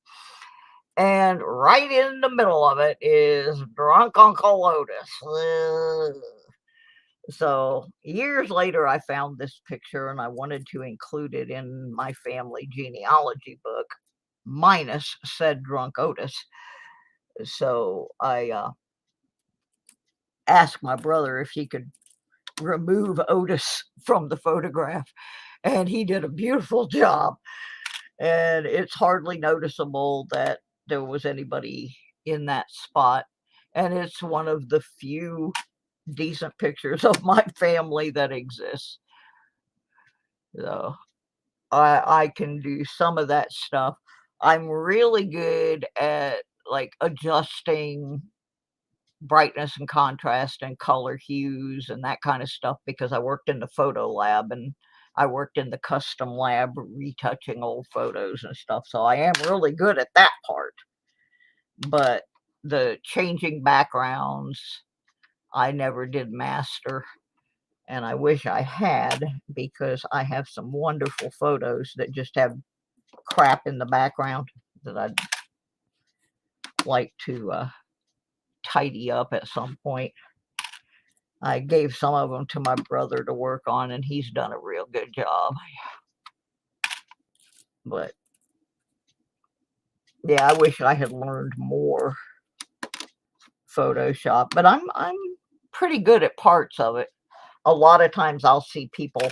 And right in the middle of it is drunk Uncle Otis. So years later, I found this picture and I wanted to include it in my family genealogy book, minus said drunk Otis. So I asked my brother if he could remove Otis from the photograph, and he did a beautiful job. And it's hardly noticeable that there was anybody in that spot. And it's one of the few decent pictures of my family that exists. So I can do some of that stuff. I'm really good at like adjusting brightness and contrast and color hues and that kind of stuff because I worked in the photo lab and I worked in the custom lab retouching old photos and stuff. So I am really good at that part. But the changing backgrounds, I never did master. And I wish I had, because I have some wonderful photos that just have crap in the background that I'd like to tidy up at some point. I gave some of them to my brother to work on, and he's done a real good job. But yeah, I wish I had learned more Photoshop, but I'm pretty good at parts of it. a lot of times I'll see people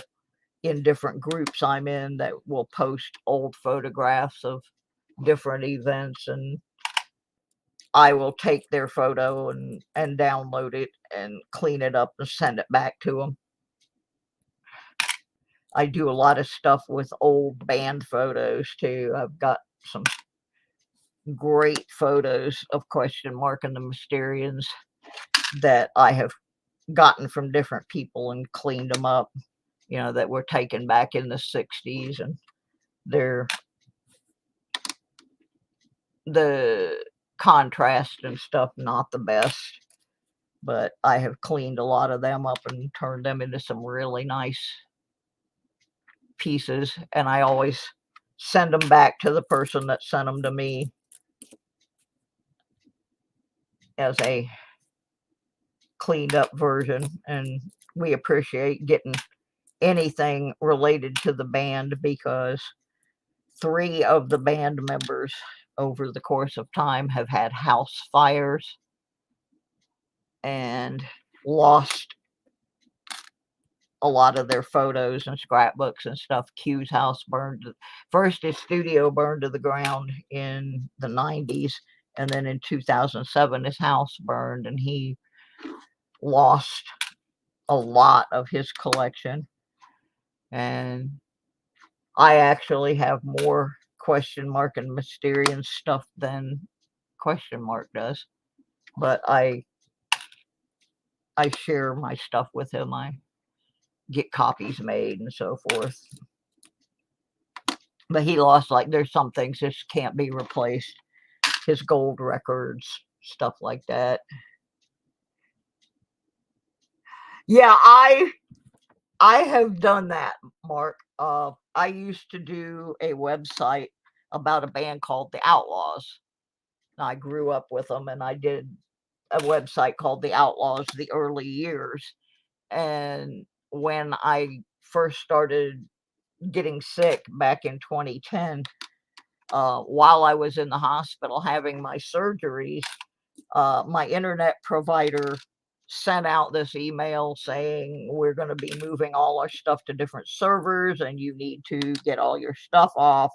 in different groups I'm in that will post old photographs of different events, and I will take their photo and download it and clean it up and send it back to them. I do a lot of stuff with old band photos too. I've got some great photos of Question Mark and the Mysterians that I have gotten from different people and cleaned them up, that were taken back in the 60s, and they're the contrast and stuff not the best, but I have cleaned a lot of them up and turned them into some really nice pieces, and I always send them back to the person that sent them to me as a cleaned up version, and we appreciate getting anything related to the band, because 3 of the band members over the course of time have had house fires and lost a lot of their photos and scrapbooks and stuff. Q's house burned. First, his studio burned to the ground in the 90s, and then in 2007, his house burned, and he lost a lot of his collection. And I actually have more Question Mark and Mysterian stuff than Question Mark does, but I share my stuff with him. I get copies made and so forth. But he lost, like, there's some things just can't be replaced. His gold records, stuff like that. Yeah, I have done that, Mark. I used to do a website about a band called The Outlaws. I grew up with them, and I did a website called The Outlaws, the early years. And when I first started getting sick back in 2010, while I was in the hospital having my surgeries, my internet provider sent out this email saying, we're going to be moving all our stuff to different servers, and you need to get all your stuff off.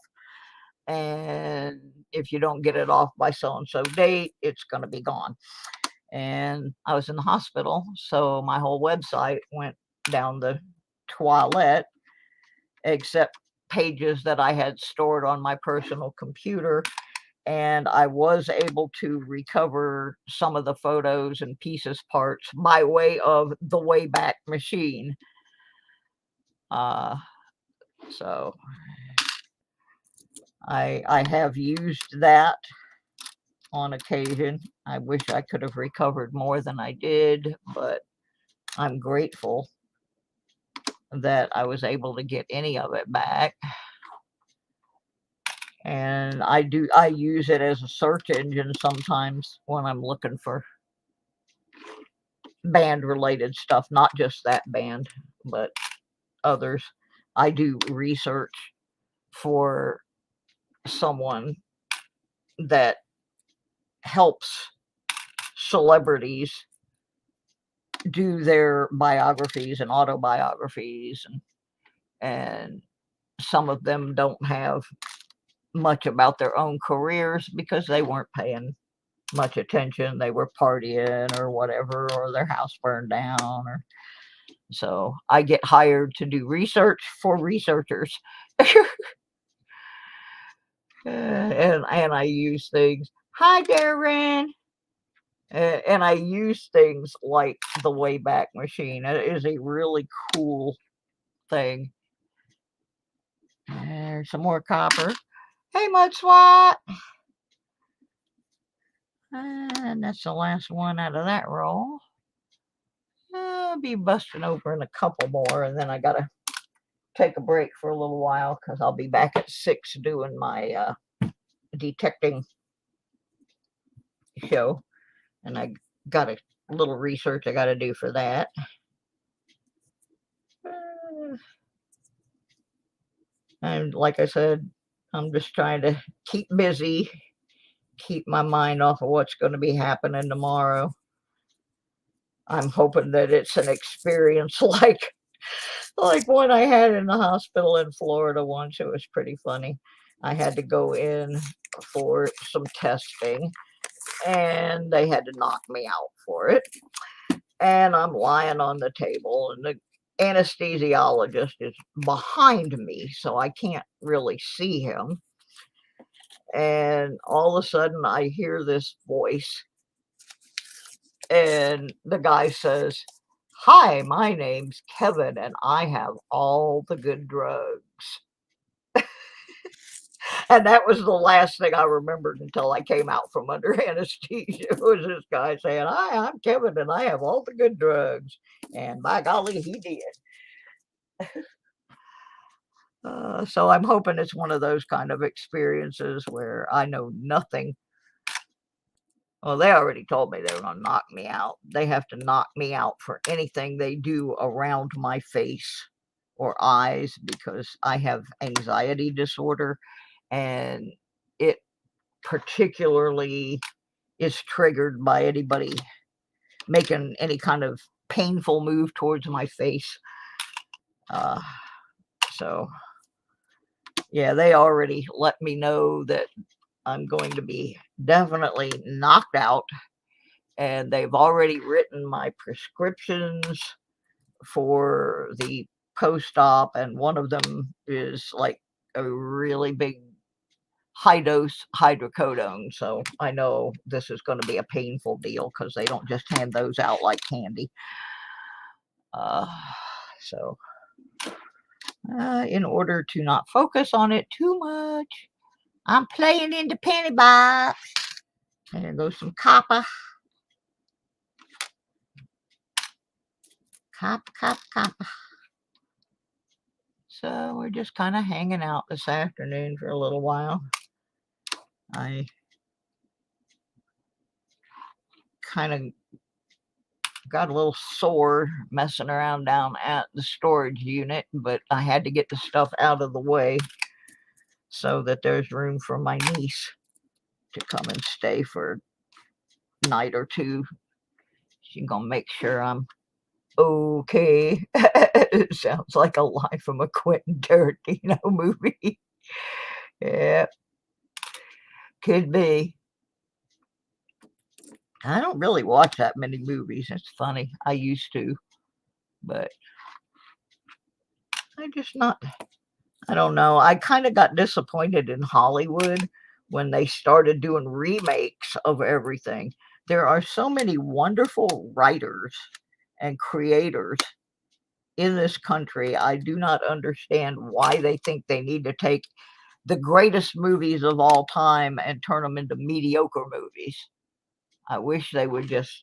And if you don't get it off by so-and-so date, it's going to be gone. And I was in the hospital, so my whole website went down the toilet, except pages that I had stored on my personal computer. And I was able to recover some of the photos and pieces parts by way of the Wayback Machine. So I have used that on occasion. I wish I could have recovered more than I did, but I'm grateful that I was able to get any of it back. And I use it as a search engine sometimes when I'm looking for band related stuff, not just that band, but others. I do research for someone that helps celebrities do their biographies and autobiographies, and some of them don't have much about their own careers because they weren't paying much attention. They were partying or whatever, or their house burned down, or so I get hired to do research for researchers. And I use things. Hi, Darren. And I use things like the Wayback Machine. It is a really cool thing. There's some more copper. Hey, Mud Swat. And that's the last one out of that roll. I'll be busting open a couple more, and then I gotta take a break for a little while because I'll be back at 6 doing my detecting show, and I got a little research I got to do for that. And like I said, I'm just trying to keep busy, keep my mind off of what's going to be happening tomorrow. I'm hoping that it's an experience like one I had in the hospital in Florida once. It was pretty funny. I had to go in for some testing, and they had to knock me out for it. And I'm lying on the table, and the anesthesiologist is behind me, so I can't really see him. And all of a sudden, I hear this voice, and the guy says, "Hi, my name's Kevin, and I have all the good drugs." And that was the last thing I remembered until I came out from under anesthesia. Was this guy saying, "Hi, I'm Kevin, and I have all the good drugs." And by golly, he did. So I'm hoping it's one of those kind of experiences where I know nothing. Well, they already told me they were going to knock me out. They have to knock me out for anything they do around my face or eyes, because I have anxiety disorder, and it particularly is triggered by anybody making any kind of painful move towards my face. Uh, so, yeah, they already let me know that I'm going to be definitely knocked out, and they've already written my prescriptions for the post-op, and one of them is like a really big high dose hydrocodone. So I know this is going to be a painful deal, because they don't just hand those out like candy. Uh, so in order to not focus on it too much, I'm playing in the penny box. There goes some copper. Copper, copper, copper. So we're just kind of hanging out this afternoon for a little while. I kind of got a little sore messing around down at the storage unit, but I had to get the stuff out of the way so that there's room for my niece to come and stay for a night or two. She's gonna make sure I'm okay. It sounds like a line from a Quentin Tarantino movie. Yeah, could be. I don't really watch that many movies. It's funny. I used to, but I just not. I don't know. I kind of got disappointed in Hollywood when they started doing remakes of everything. There are so many wonderful writers and creators in this country. I do not understand why they think they need to take the greatest movies of all time and turn them into mediocre movies. I wish they would just,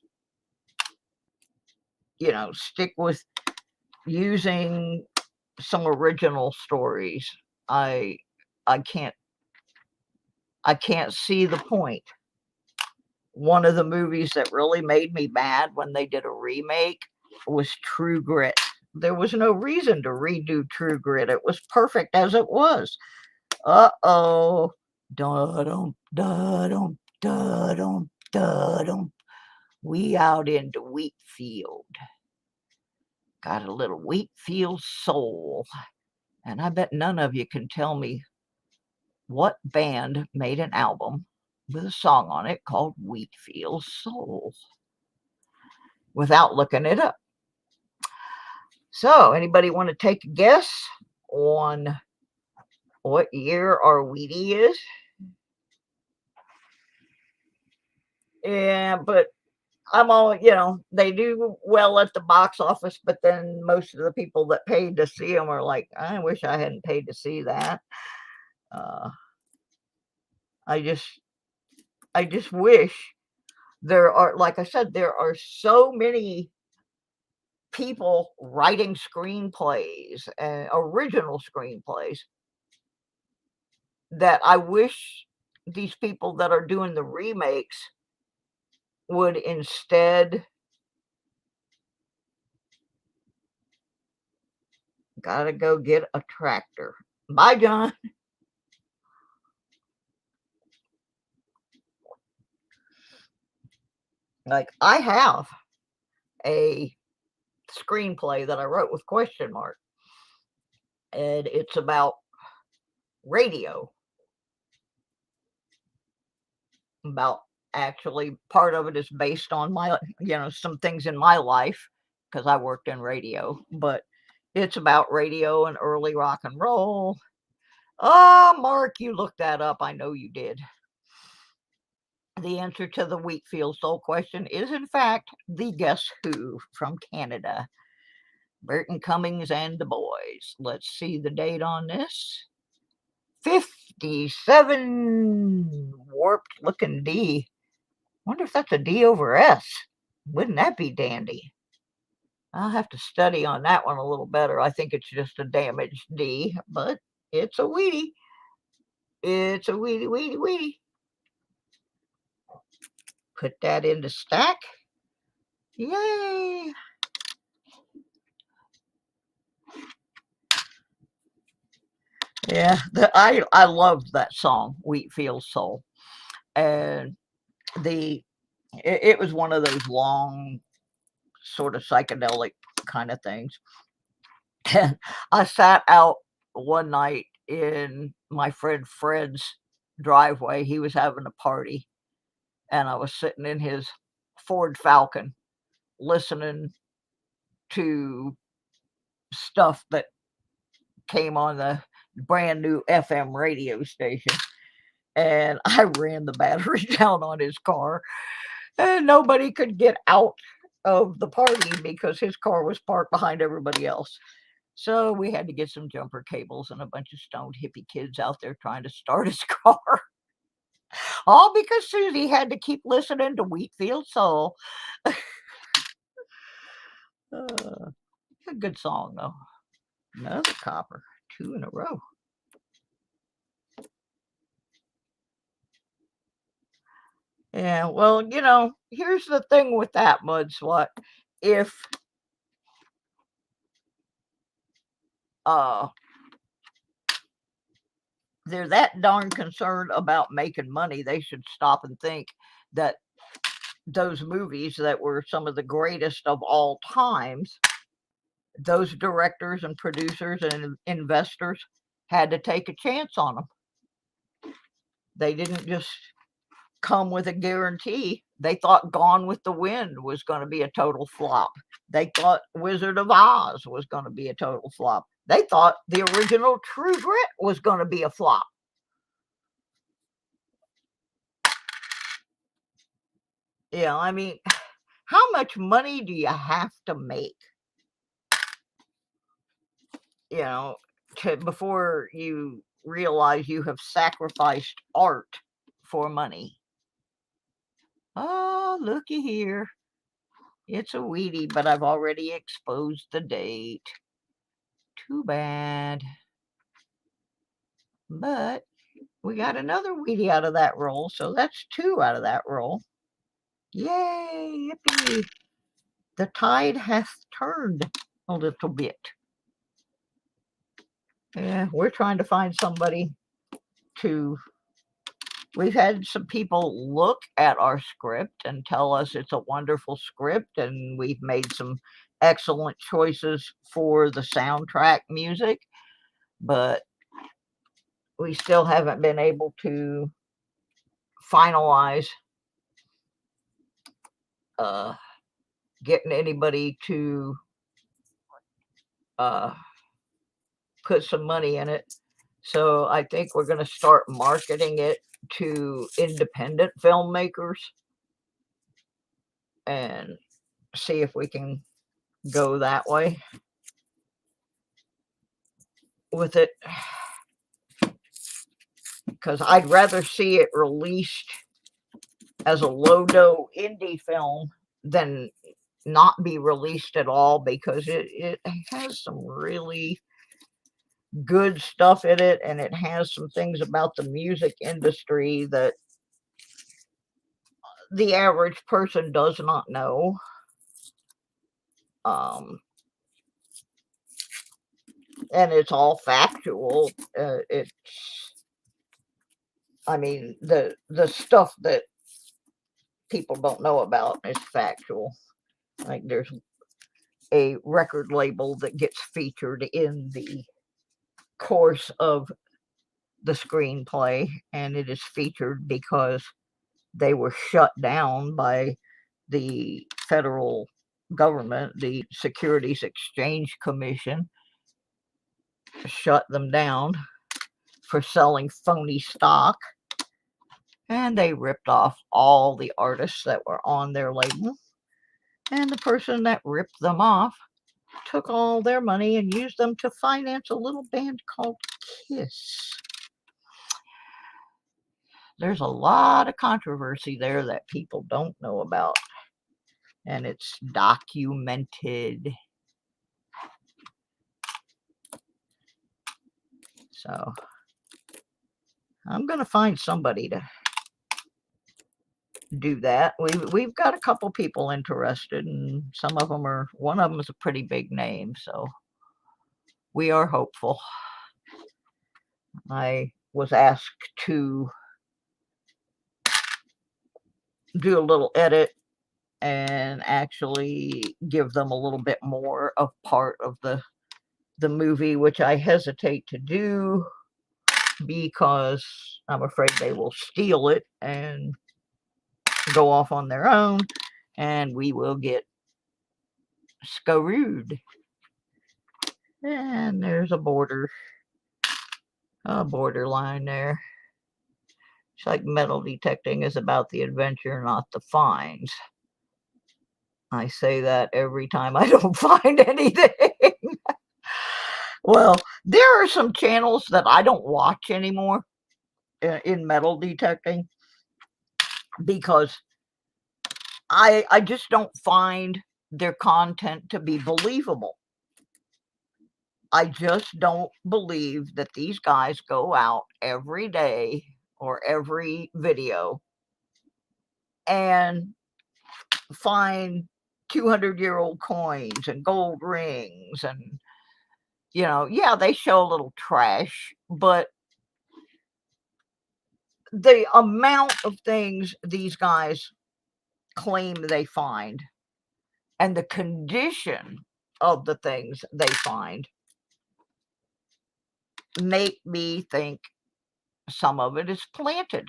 stick with using some original stories. I I can't I can't see the point. One of the movies that really made me mad when they did a remake was True Grit. There was no reason to redo True Grit. It was perfect as it was. Uh-oh. Da-dum, da-dum, da-dum, da-dum. We out in the wheat field. Got a little wheat field soul. And I bet none of you can tell me what band made an album with a song on it called Wheatfield Soul without looking it up. So, anybody want to take a guess on what year our Wheatie is? Yeah, but I'm all, they do well at the box office, but then most of the people that paid to see them are like, I wish I hadn't paid to see that. Uh, I just, I just wish there are, like I said, there are so many people writing screenplays and original screenplays that I wish these people that are doing the remakes would instead gotta go get a tractor. Bye, John. Like I have a screenplay that I wrote with question mark, and it's about radio. About actually part of it is based on my, some things in my life because I worked in radio, but it's about radio and early rock and roll. Oh, Mark, you looked that up. I know you did. The answer to the Wheatfield Soul question is, in fact, the Guess Who from Canada. Burton Cummings and the Boys. Let's see the date on this. 57. Warped looking D. Wonder if that's a D over S. Wouldn't that be dandy? I'll have to study on that one a little better. I think it's just a damaged D, but it's a Wheatie. It's a Wheatie, Wheatie, Wheatie. Put that into stack. Yay! Yeah, I loved that song, Wheatfield Soul, and it was one of those long, sort of psychedelic kind of things. And I sat out one night in my friend Fred's driveway. He was having a party, and I was sitting in his Ford Falcon listening to stuff that came on the brand new FM radio station. And I ran the battery down on his car, and nobody could get out of the party because his car was parked behind everybody else. So we had to get some jumper cables and a bunch of stoned hippie kids out there trying to start his car. All because Susie had to keep listening to Wheatfield Soul. Uh, a good song, though. Another copper. 2 in a row. Yeah, well, here's the thing with that, Mudswat. If uh, they're that darn concerned about making money, they should stop and think that those movies that were some of the greatest of all times, those directors and producers and investors had to take a chance on them. They didn't just come with a guarantee. They thought Gone with the Wind was going to be a total flop. They thought Wizard of Oz was going to be a total flop. They thought the original True Grit was going to be a flop. Yeah, I mean, how much money do you have to make? Before you realize you have sacrificed art for money. Oh, looky here. It's a Wheatie, but I've already exposed the date. Too bad. But we got another Wheatie out of that roll, so that's 2 out of that roll. Yay, yippee. The tide hath turned a little bit. Yeah, we're trying to find somebody to. We've had some people look at our script and tell us it's a wonderful script, and we've made some excellent choices for the soundtrack music, but we still haven't been able to finalize getting anybody to put some money in it. So I think we're going to start marketing it to independent filmmakers and see if we can go that way with it. Because I'd rather see it released as a low-dough indie film than not be released at all, because it has some really good stuff in it, and it has some things about the music industry that the average person does not know. And it's all factual. I mean, the stuff that people don't know about is factual. Like there's a record label that gets featured in the course of the screenplay, and it is featured because they were shut down by the federal government. The Securities Exchange Commission shut them down for selling phony stock, and they ripped off all the artists that were on their label. And the person that ripped them off took all their money and used them to finance a little band called Kiss. There's a lot of controversy there that people don't know about, and it's documented. So I'm going to find somebody to do that. We've got a couple people interested, and some of them are, one of them is a pretty big name, so we are hopeful. I was asked to do a little edit and actually give them a little bit more of part of the movie, which I hesitate to do because I'm afraid they will steal it and go off on their own, and we will get screwed. And there's a borderline there. It's like metal detecting is about the adventure, not the finds. I say that every time I don't find anything. Well, there are some channels that I don't watch anymore in metal detecting because I just don't find their content to be believable. I just don't believe that these guys go out every day or every video and find 200-year-old coins and gold rings, and yeah, they show a little trash, but the amount of things these guys claim they find and the condition of the things they find make me think some of it is planted.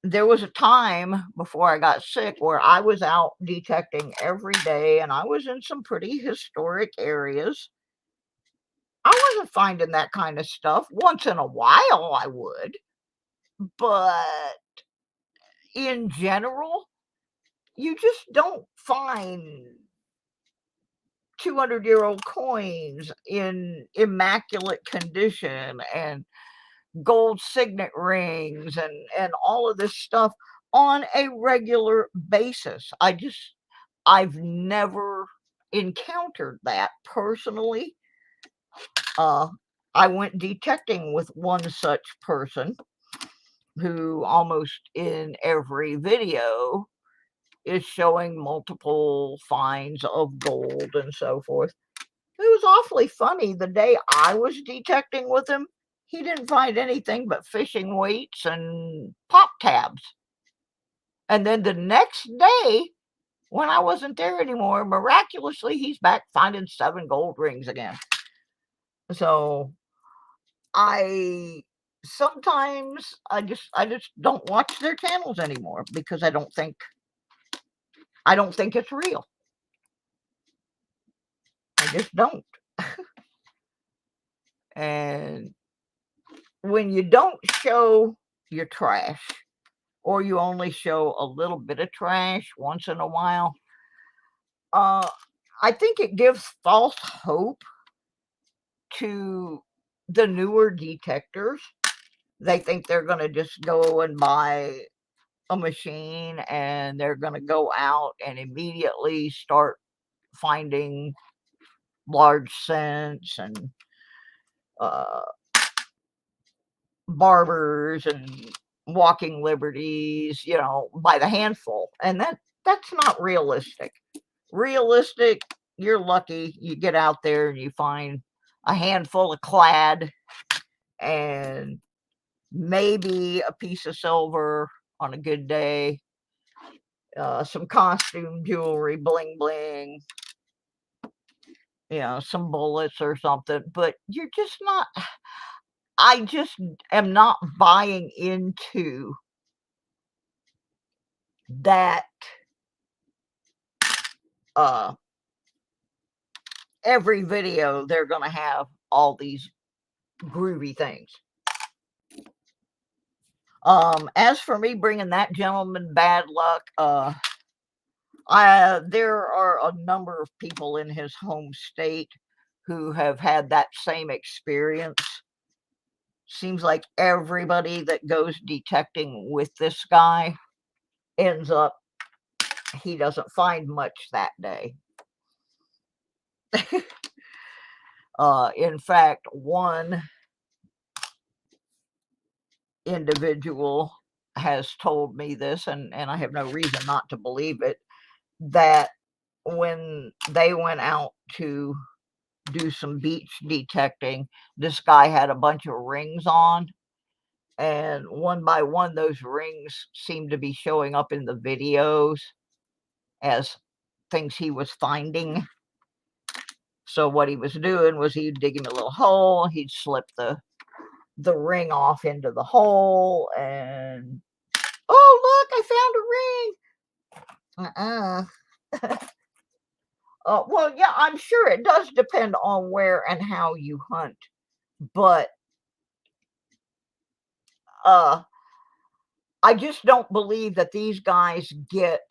There was a time before I got sick where I was out detecting every day, and I was in some pretty historic areas. I wasn't finding that kind of stuff. Once in a while I would, but in general, you just don't find 200-year-old coins in immaculate condition and gold signet rings and all of this stuff on a regular basis. I've never encountered that personally. I went detecting with one such person who almost in every video is showing multiple finds of gold and so forth. It was awfully funny. The day I was detecting with him, he didn't find anything but fishing weights and pop tabs. And then the next day, when I wasn't there anymore, miraculously, he's back finding 7 gold rings again. So sometimes I just don't watch their channels anymore because I don't think it's real. I just don't. And when you don't show your trash, or you only show a little bit of trash once in a while, I think it gives false hope to the newer detectors. They think they're going to just go and buy a machine and they're going to go out and immediately start finding large cents and uh, barbers and walking liberties, by the handful. And that's not realistic. Realistic, you're lucky you get out there and you find a handful of clad and maybe a piece of silver on a good day. some costume jewelry, bling bling, some bullets or something, but you're just not, I just am not buying into that uh every video they're gonna have all these groovy things. As for me bringing that gentleman bad luck, there are a number of people in his home state who have had that same experience. Seems like everybody that goes detecting with this guy ends up, he doesn't find much that day. In fact, one individual has told me this, and I have no reason not to believe it, that when they went out to do some beach detecting, this guy had a bunch of rings on, and one by one those rings seemed to be showing up in the videos as things he was finding. So what he was doing was he'd dig him a little hole, he'd slip the ring off into the hole, and oh look, I found a ring. Well, yeah, I'm sure it does depend on where and how you hunt, but uh I just don't believe that these guys get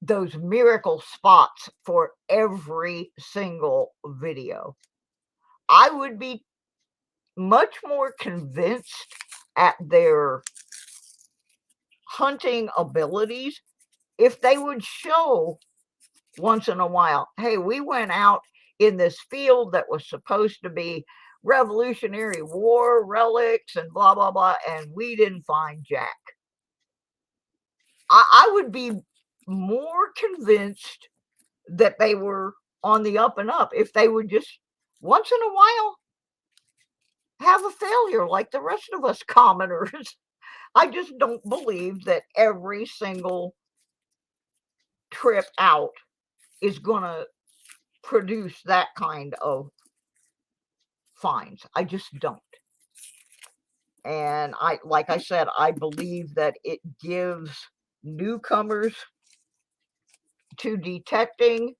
those miracle spots for every single video. I would be much more convinced at their hunting abilities if they would show once in a while, hey, we went out in this field that was supposed to be Revolutionary War relics and blah, blah, blah, and we didn't find Jack. I would be more convinced that they were on the up and up if they would just once in a while have a failure like the rest of us commoners. I just don't believe that every single trip out is going to produce that kind of finds. I just don't. And like I said, I believe that it gives newcomers to detecting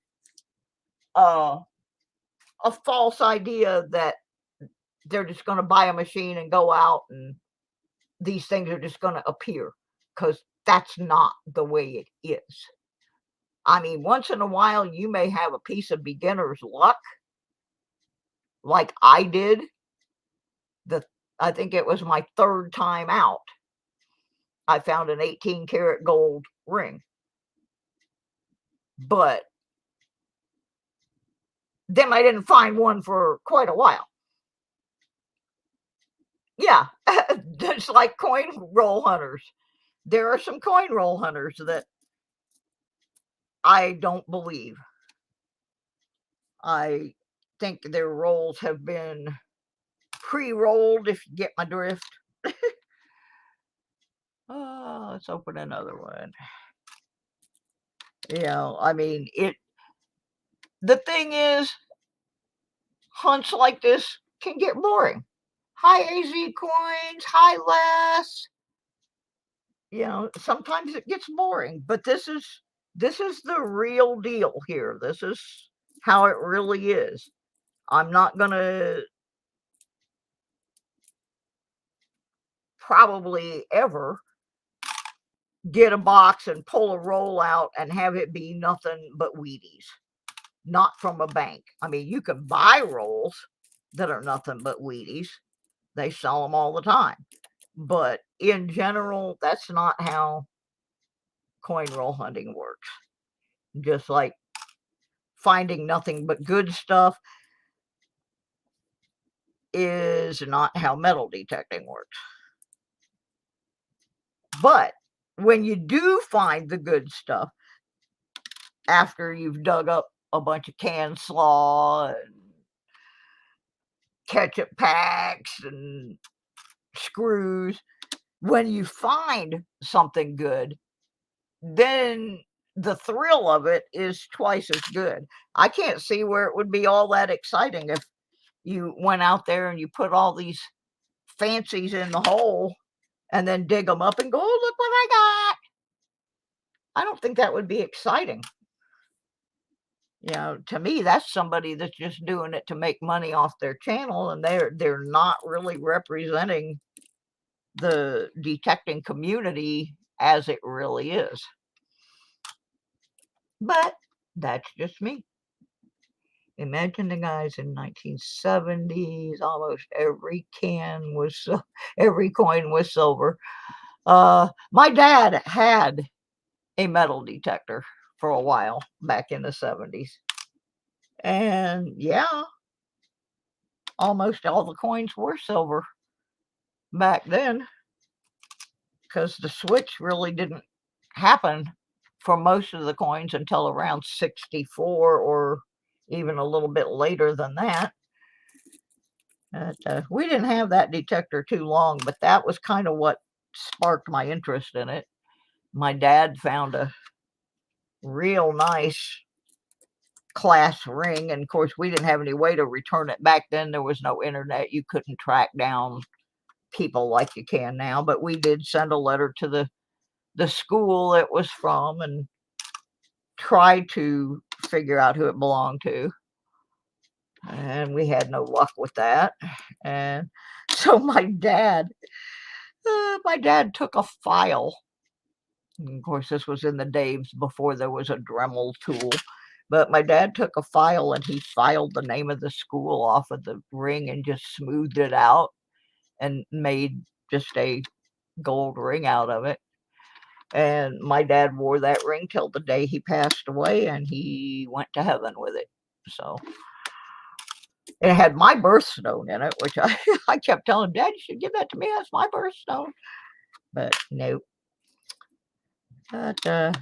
uh, a false idea that they're just going to buy a machine and go out and these things are just going to appear, because that's not the way it is. I mean, once in a while, you may have a piece of beginner's luck, like I did. I think it was my third time out. I found an 18 karat gold ring, but then I didn't find one for quite a while. Yeah, just like coin roll hunters. There are some coin roll hunters that I don't believe. I think their rolls have been pre-rolled, if you get my drift. Oh, let's open another one. I mean, the thing is, hunts like this can get boring. High AZ coins, high less. Sometimes it gets boring, but this is the real deal here. This is how it really is. I'm not gonna probably ever get a box and pull a roll out and have it be nothing but Wheaties. Not from a bank. I mean, you can buy rolls that are nothing but Wheaties. They sell them all the time. But in general, that's not how coin roll hunting works. Just like finding nothing but good stuff is not how metal detecting works. But when you do find the good stuff, after you've dug up a bunch of canned slaw and ketchup packs and screws, when you find something good, then the thrill of it is twice as good. I can't see where it would be all that exciting if you went out there and you put all these fancies in the hole and then dig them up and go, oh, look what I got. I don't think that would be exciting. You know, to me, that's somebody that's just doing it to make money off their channel, and they're not really representing the detecting community as it really is. But that's just me. Imagine the guys in 1970s, almost every every coin was silver. My dad had a metal detector for a while back in the 70s. And yeah, almost all the coins were silver back then because the switch really didn't happen for most of the coins until around 64 or even a little bit later than that. We didn't have that detector too long, but that was kind of what sparked my interest in it. My dad found a real nice class ring, and of course we didn't have any way to return it back then. There was no internet. You couldn't track down people like you can now, but we did send a letter to the school it was from and try to figure out who it belonged to, and we had no luck with that. And so my dad took a file. And of course, this was in the days before there was a Dremel tool. But my dad took a file and he filed the name of the school off of the ring and just smoothed it out and made just a gold ring out of it. And my dad wore that ring till the day he passed away, and he went to heaven with it. So it had my birthstone in it, which I kept telling him, Dad, you should give that to me. That's my birthstone. But no. But, uh,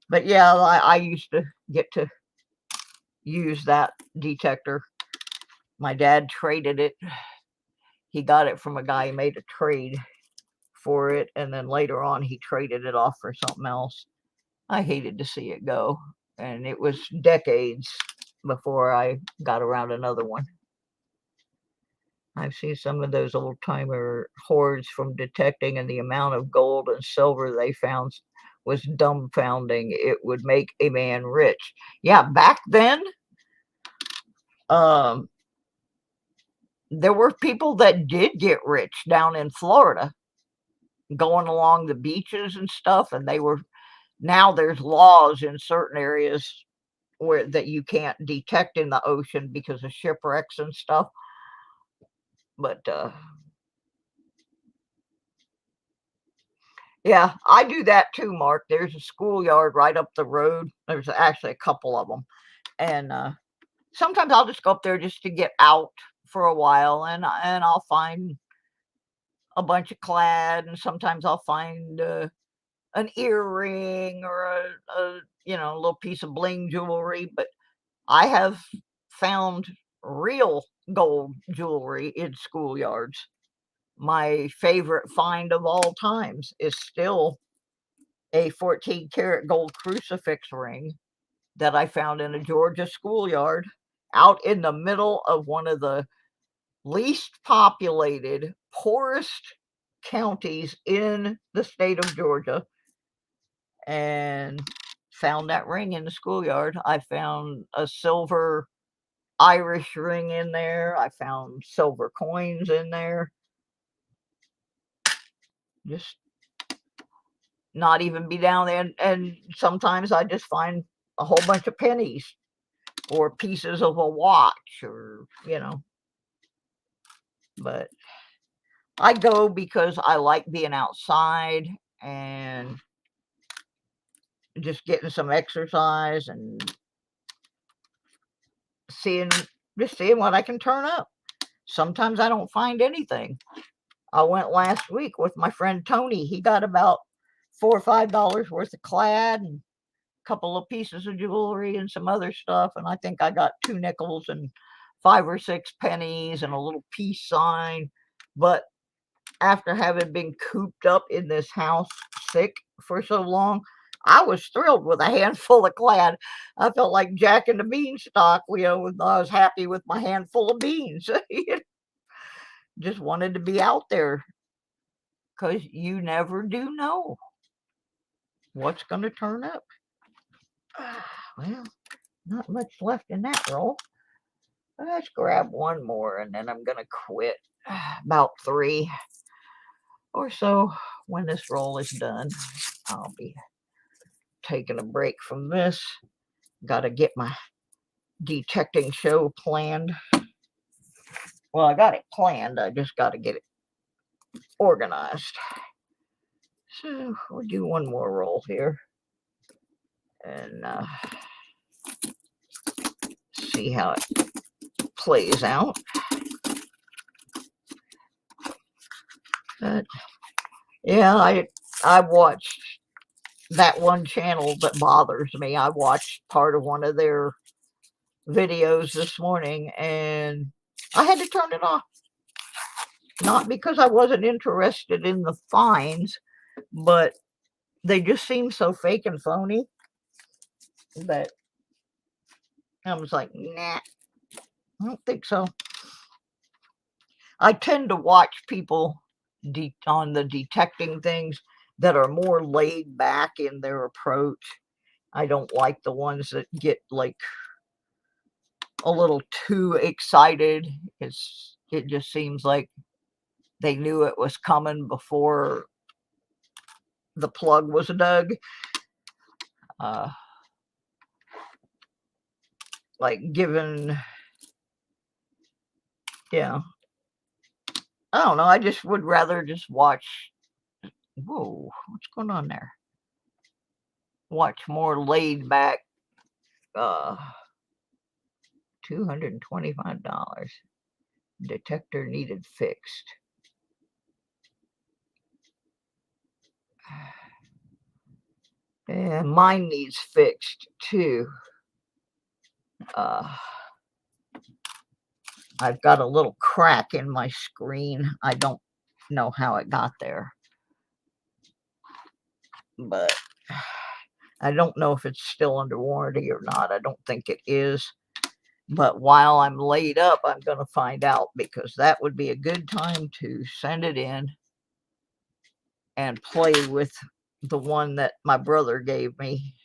but yeah, I used to get to use that detector. My dad traded it. He got it from a guy who made a trade for it, and then later on he traded it off for something else. I hated to see it go, and it was decades before I got around another one. I've seen some of those old timer hoards from detecting, and the amount of gold and silver they found was dumbfounding. It would make a man rich. Yeah, back then, um, there were people that did get rich down in Florida, going along the beaches and stuff, and they were now there's laws in certain areas where that you can't detect in the ocean because of shipwrecks and stuff. But yeah, I do that too, Mark. There's a schoolyard right up the road. There's actually a couple of them, and sometimes I'll just go up there just to get out for a while, and I'll find a bunch of clad, and sometimes I'll find an earring or a little piece of bling jewelry. But I have found real gold jewelry in schoolyards. My favorite find of all times is still a 14 karat gold crucifix ring that I found in a Georgia schoolyard out in the middle of one of the least populated, poorest counties in the state of Georgia, and found that ring in the schoolyard. I found a silver Irish ring in there. I found silver coins in there. Just not even be down there. And sometimes I just find a whole bunch of pennies or pieces of a watch or. But I go because I like being outside and just getting some exercise and seeing seeing what I can turn up. Sometimes I don't find anything. I went last week with my friend Tony. He got about $4 or $5 worth of clad and a couple of pieces of jewelry and some other stuff. And I think I got 2 nickels and 5 or 6 pennies and a little peace sign. But after having been cooped up in this house sick for so long, I was thrilled with a handful of clad. I felt like Jack and the Beanstalk, I was happy with my handful of beans. Just wanted to be out there because you never do know what's going to turn up. Well, not much left in that roll. Let's grab one more and then I'm going to quit. About 3 or so. When this roll is done, I'll be taking a break from this. Got to get my detecting show planned. Well, I got it planned. I just got to get it organized. So we'll do one more roll here and see how it plays out. But yeah, I watched that one channel that bothers me. I watched part of one of their videos this morning and I had to turn it off. Not because I wasn't interested in the finds, but they just seem so fake and phony that I was like, nah, I don't think so. I tend to watch people on the detecting things that are more laid back in their approach. I don't like the ones that get like a little too excited. It just seems like they knew it was coming before the plug was dug. Like given, yeah, I don't know. I just would rather just watch. Whoa, what's going on there? Watch more laid back. $225. Detector needed fixed. And mine needs fixed too. I've got a little crack in my screen. I don't know how it got there, but I don't know if it's still under warranty or not. I don't think it is. But while I'm laid up, I'm going to find out because that would be a good time to send it in and play with the one that my brother gave me.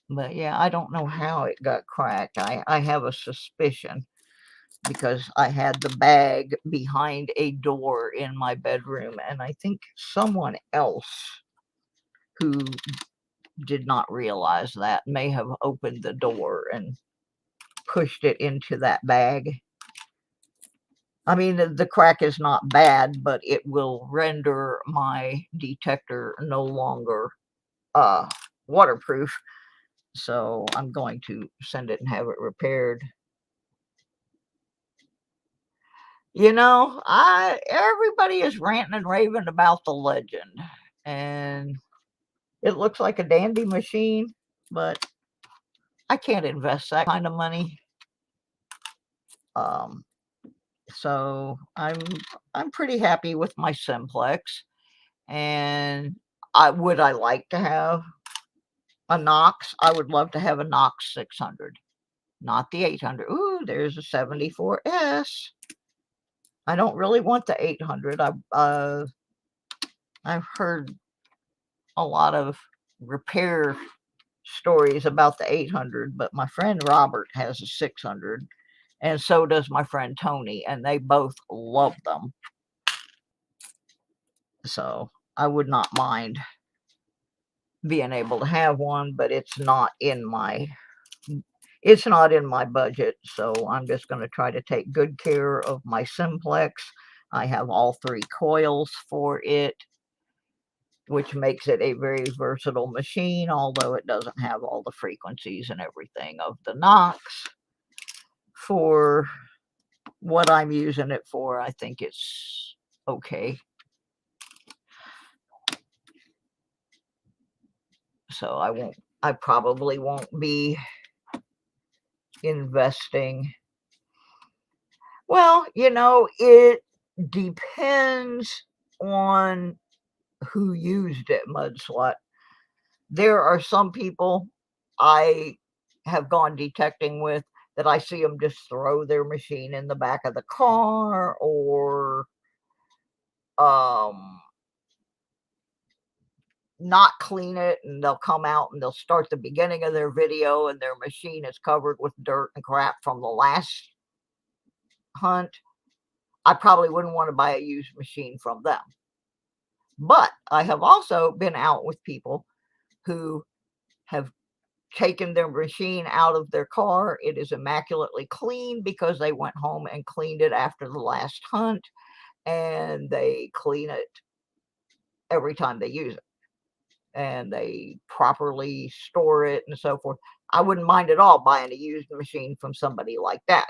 But yeah, I don't know how it got cracked. I have a suspicion because I had the bag behind a door in my bedroom, and I think someone else who did not realize that may have opened the door and pushed it into that bag. I mean, the crack is not bad, but it will render my detector no longer waterproof. So I'm going to send it and have it repaired. Everybody is ranting and raving about the Legend, and it looks like a dandy machine, but I can't invest that kind of money. So I'm pretty happy with my simplex, and I like to have a Knox. I would love to have a Knox 600, not the 800. Ooh, there's a 74S. I don't really want the 800. I've heard a lot of repair stories about the 800, but my friend Robert has a 600, and so does my friend Tony, and they both love them. So I would not mind being able to have one, but it's not in my budget. So I'm just going to try to take good care of my simplex. I have all 3 coils for it, which makes it a very versatile machine, although it doesn't have all the frequencies and everything of the Knox. For what I'm using it for, I think it's okay. So I probably won't be investing. Well, it depends on who used it, Mud Slut. There are some people I have gone detecting with that I see them just throw their machine in the back of the car, or um, not clean it, and they'll come out and they'll start the beginning of their video and their machine is covered with dirt and crap from the last hunt. I probably wouldn't want to buy a used machine from them. But I have also been out with people who have taken their machine out of their car. It is immaculately clean because they went home and cleaned it after the last hunt, and they clean it every time they use it, and they properly store it and so forth. I wouldn't mind at all buying a used machine from somebody like that.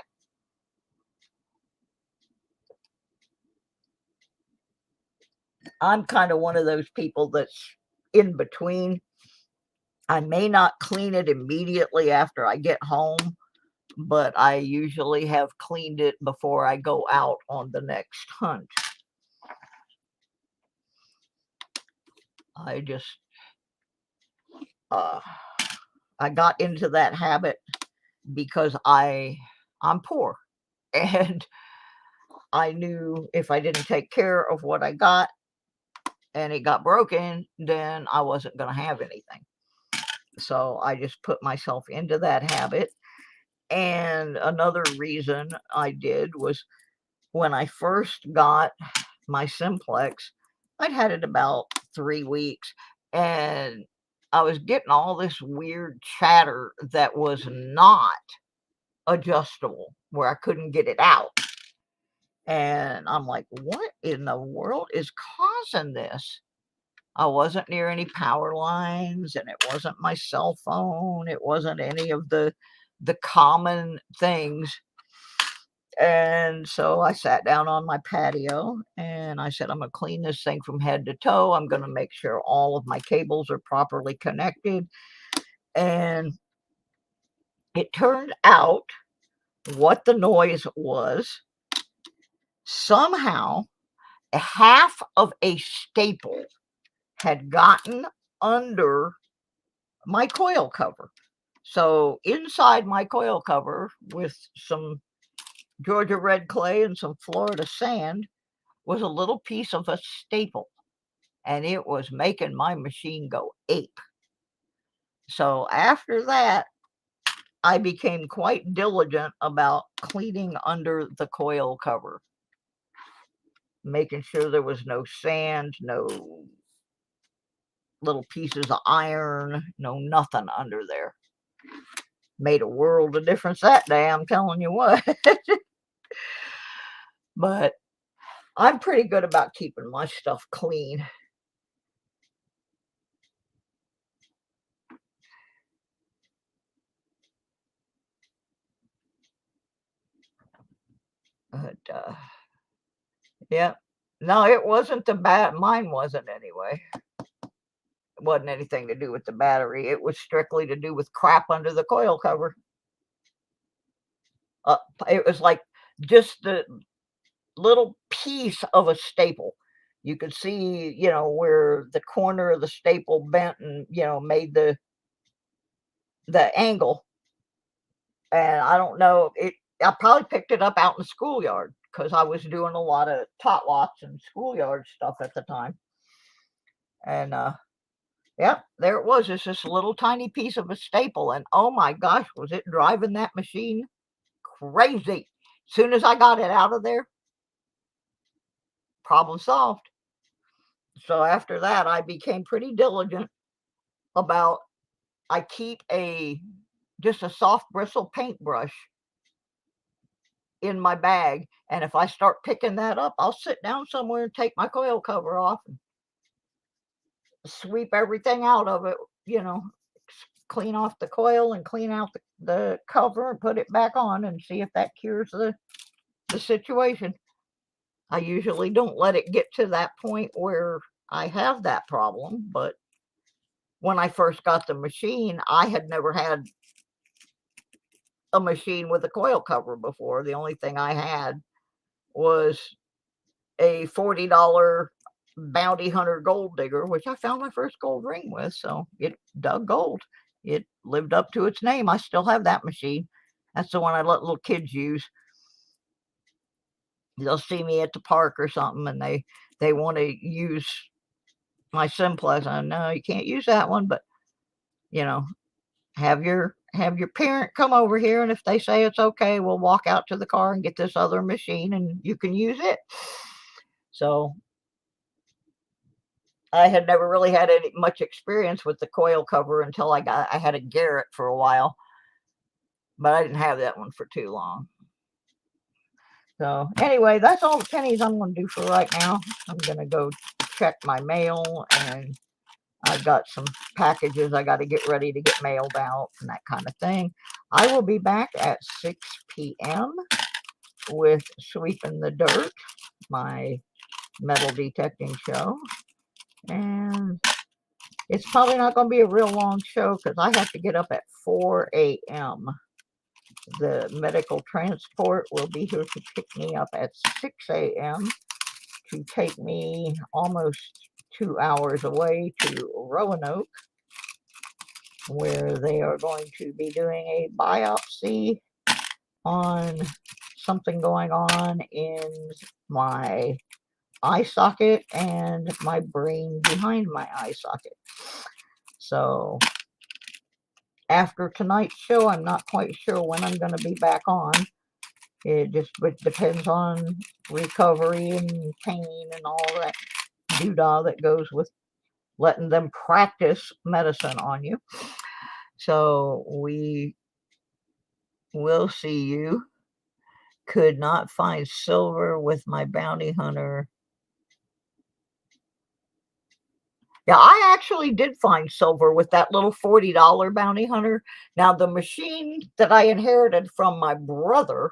I'm kind of one of those people that's in between. I may not clean it immediately after I get home, but I usually have cleaned it before I go out on the next hunt. I just, I got into that habit because I'm poor, and I knew if I didn't take care of what I got and it got broken, then I wasn't going to have anything. So I just put myself into that habit. And another reason I did was when I first got my simplex, I'd had it about 3 weeks, and I was getting all this weird chatter that was not adjustable, where I couldn't get it out. And I'm like, what in the world is causing this? I wasn't near any power lines, and it wasn't my cell phone. It wasn't any of the common things. And so I sat down on my patio and I said, I'm going to clean this thing from head to toe. I'm going to make sure all of my cables are properly connected. And it turned out what the noise was, somehow half of a staple had gotten under my coil cover. So inside my coil cover, with some Georgia red clay and some Florida sand, was a little piece of a staple, and it was making my machine go ape. So after that, I became quite diligent about cleaning under the coil cover, making sure there was no sand, no little pieces of iron, no nothing under there. Made a world of difference that day, I'm telling you what. But I'm pretty good about keeping my stuff clean. But yeah, no, it wasn't the bad. Mine wasn't anyway. It wasn't anything to do with the battery. It was strictly to do with crap under the coil cover. Uh, it was like just the little piece of a staple. You could see, where the corner of the staple bent and, made the angle. And I don't know, I probably picked it up out in the schoolyard because I was doing a lot of tot lots and schoolyard stuff at the time. And yeah, there it was. It's this little tiny piece of a staple, and oh my gosh, was it driving that machine crazy. As soon as I got it out of there, problem solved. So after that, I became pretty diligent about, I keep just a soft bristle paintbrush in my bag, and if I start picking that up, I'll sit down somewhere and take my coil cover off and sweep everything out of it, you know, clean off the coil and clean out the cover and put it back on and see if that cures the situation. I usually don't let it get to that point where I have that problem, but when I first got the machine, I had never had a machine with a coil cover before. The only thing I had was a $40 bounty hunter gold digger, which I found my first gold ring with. So it dug gold. It lived up to its name. I still have that machine. That's the one I let little kids use. They'll see me at the park or something, and they want to use my simplex. I know you can't use that one, but you know, have your parent come over here, and if they say it's okay, we'll walk out to the car and get this other machine, and you can use it. So I had never really had any much experience with the coil cover until I had a Garrett for a while, but I didn't have that one for too long. So anyway, that's all the pennies I'm going to do for right now. I'm going to go check my mail, and I've got some packages I got to get ready to get mailed out and that kind of thing. I will be back at 6 p.m. with Sweeping the Dirt, my metal detecting show. And it's probably not going to be a real long show because I have to get up at 4 a.m. The medical transport will be here to pick me up at 6 a.m. to take me almost 2 hours away to Roanoke, where they are going to be doing a biopsy on something going on in my eye socket and my brain behind my eye socket. So after tonight's show, I'm not quite sure when I'm going to be back on. It just depends on recovery and pain and all that doodah that goes with letting them practice medicine on you. So we will see you. Could not find silver with my bounty hunter. Yeah, I actually did find silver with that little $40 bounty hunter. Now, the machine that I inherited from my brother,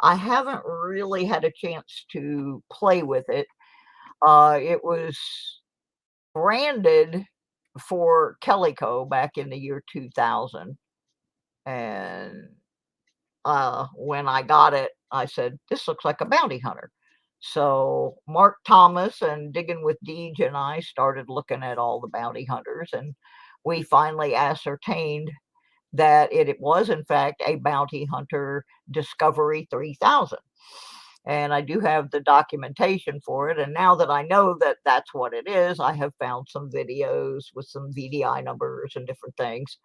I haven't really had a chance to play with it. It was branded for Calico back in the year 2000. And when I got it, I said, this looks like a bounty hunter. So Mark Thomas and Digging with Deej and I started looking at all the bounty hunters, and we finally ascertained that it was in fact a bounty hunter Discovery 3000. And I do have the documentation for it. And now that I know that that's what it is, I have found some videos with some VDI numbers and different things.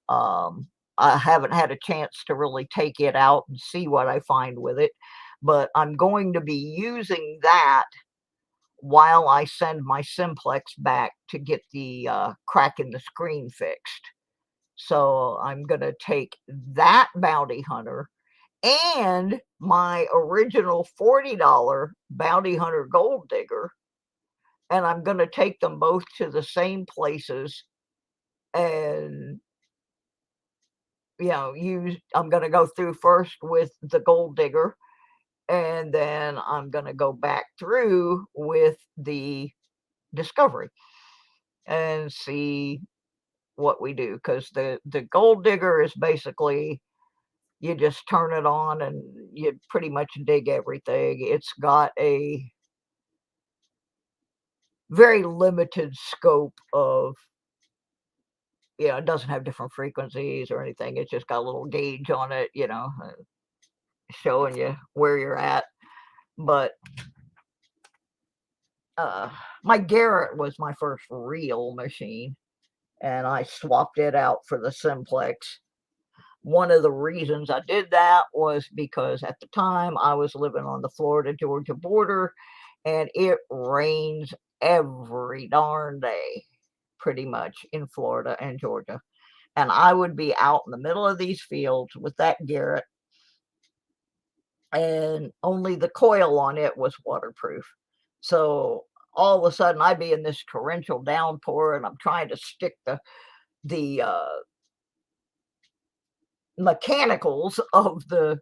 I haven't had a chance to really take it out and see what I find with it, but I'm going to be using that while I send my simplex back to get the crack in the screen fixed. So I'm going to take that bounty hunter and my original $40 bounty hunter gold digger, and I'm going to take them both to the same places and I'm going to go through first with the gold digger, and then I'm going to go back through with the Discovery and see what we do, because the gold digger is basically you just turn it on and you pretty much dig everything. It's got a very limited scope of, it doesn't have different frequencies or anything. It's just got a little gauge on it, showing you where you're at. But my Garrett was my first real machine, and I swapped it out for the simplex. One of the reasons I did that was because at the time I was living on the Florida-Georgia border, and it rains every darn day, pretty much, in Florida and Georgia. And I would be out in the middle of these fields with that Garrett, and only the coil on it was waterproof. So all of a sudden I'd be in this torrential downpour, and I'm trying to stick the mechanicals of the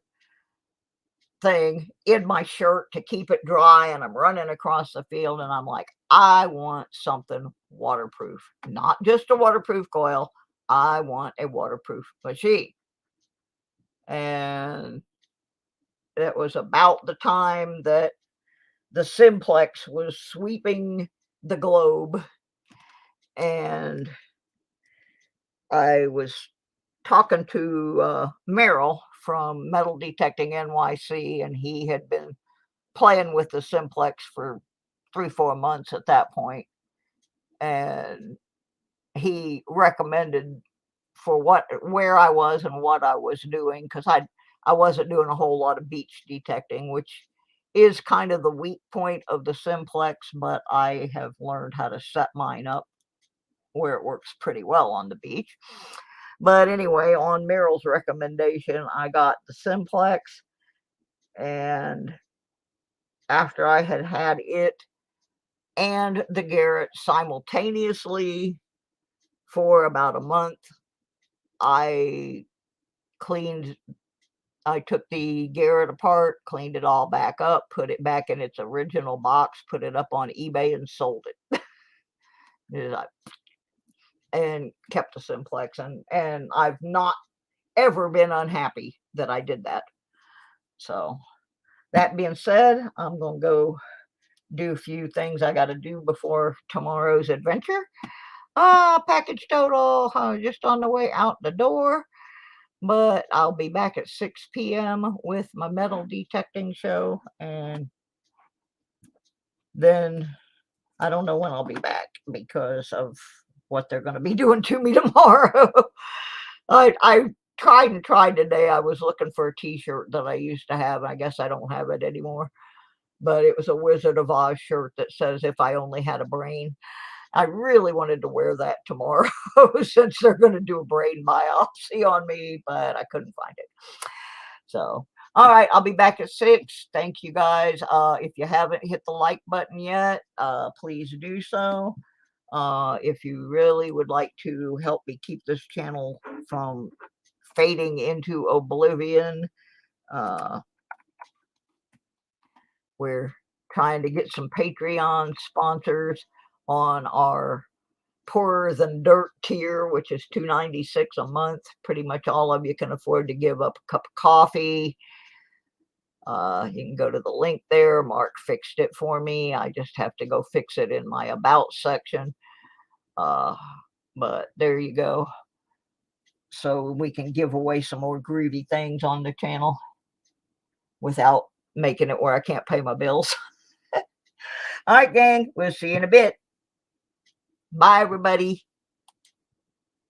thing in my shirt to keep it dry, and I'm running across the field, and I'm like, I want something waterproof, not just a waterproof coil. I want a waterproof machine. And it was about the time that the simplex was sweeping the globe. And I was talking to Merrill from Metal Detecting NYC, and he had been playing with the simplex for 3-4 months at that point, and he recommended for where I was and what I was doing, because I wasn't doing a whole lot of beach detecting, which is kind of the weak point of the simplex, but I have learned how to set mine up where it works pretty well on the beach. But anyway, on Merrill's recommendation, I got the simplex, and after I had had it and the Garrett simultaneously for about a month, I cleaned I took the Garrett apart, cleaned it all back up, put it back in its original box, put it up on eBay and sold it. And kept the simplex, and I've not ever been unhappy that I did that. So that being said, I'm gonna go do a few things I got to do before tomorrow's adventure. Package total, just on the way out the door. But I'll be back at 6 p.m. with my metal detecting show, and then I don't know when I'll be back because of what they're going to be doing to me tomorrow. I tried and tried today. I was looking for a t-shirt that I used to have. I guess I don't have it anymore. But it was a Wizard of Oz shirt that says, "If I only had a brain." I really wanted to wear that tomorrow since they're going to do a brain biopsy on me, but I couldn't find it. So, all right, I'll be back at 6. Thank you guys. If you haven't hit the like button yet, please do so. If you really would like to help me keep this channel from fading into oblivion, uh, we're trying to get some Patreon sponsors on our poorer than dirt tier, which is $2.96 a month. Pretty much all of you can afford to give up a cup of coffee. You can go to the link there. Mark fixed it for me. I just have to go fix it in my about section. But there you go. So we can give away some more groovy things on the channel without making it where I can't pay my bills. All right, gang. We'll see you in a bit. Bye, everybody.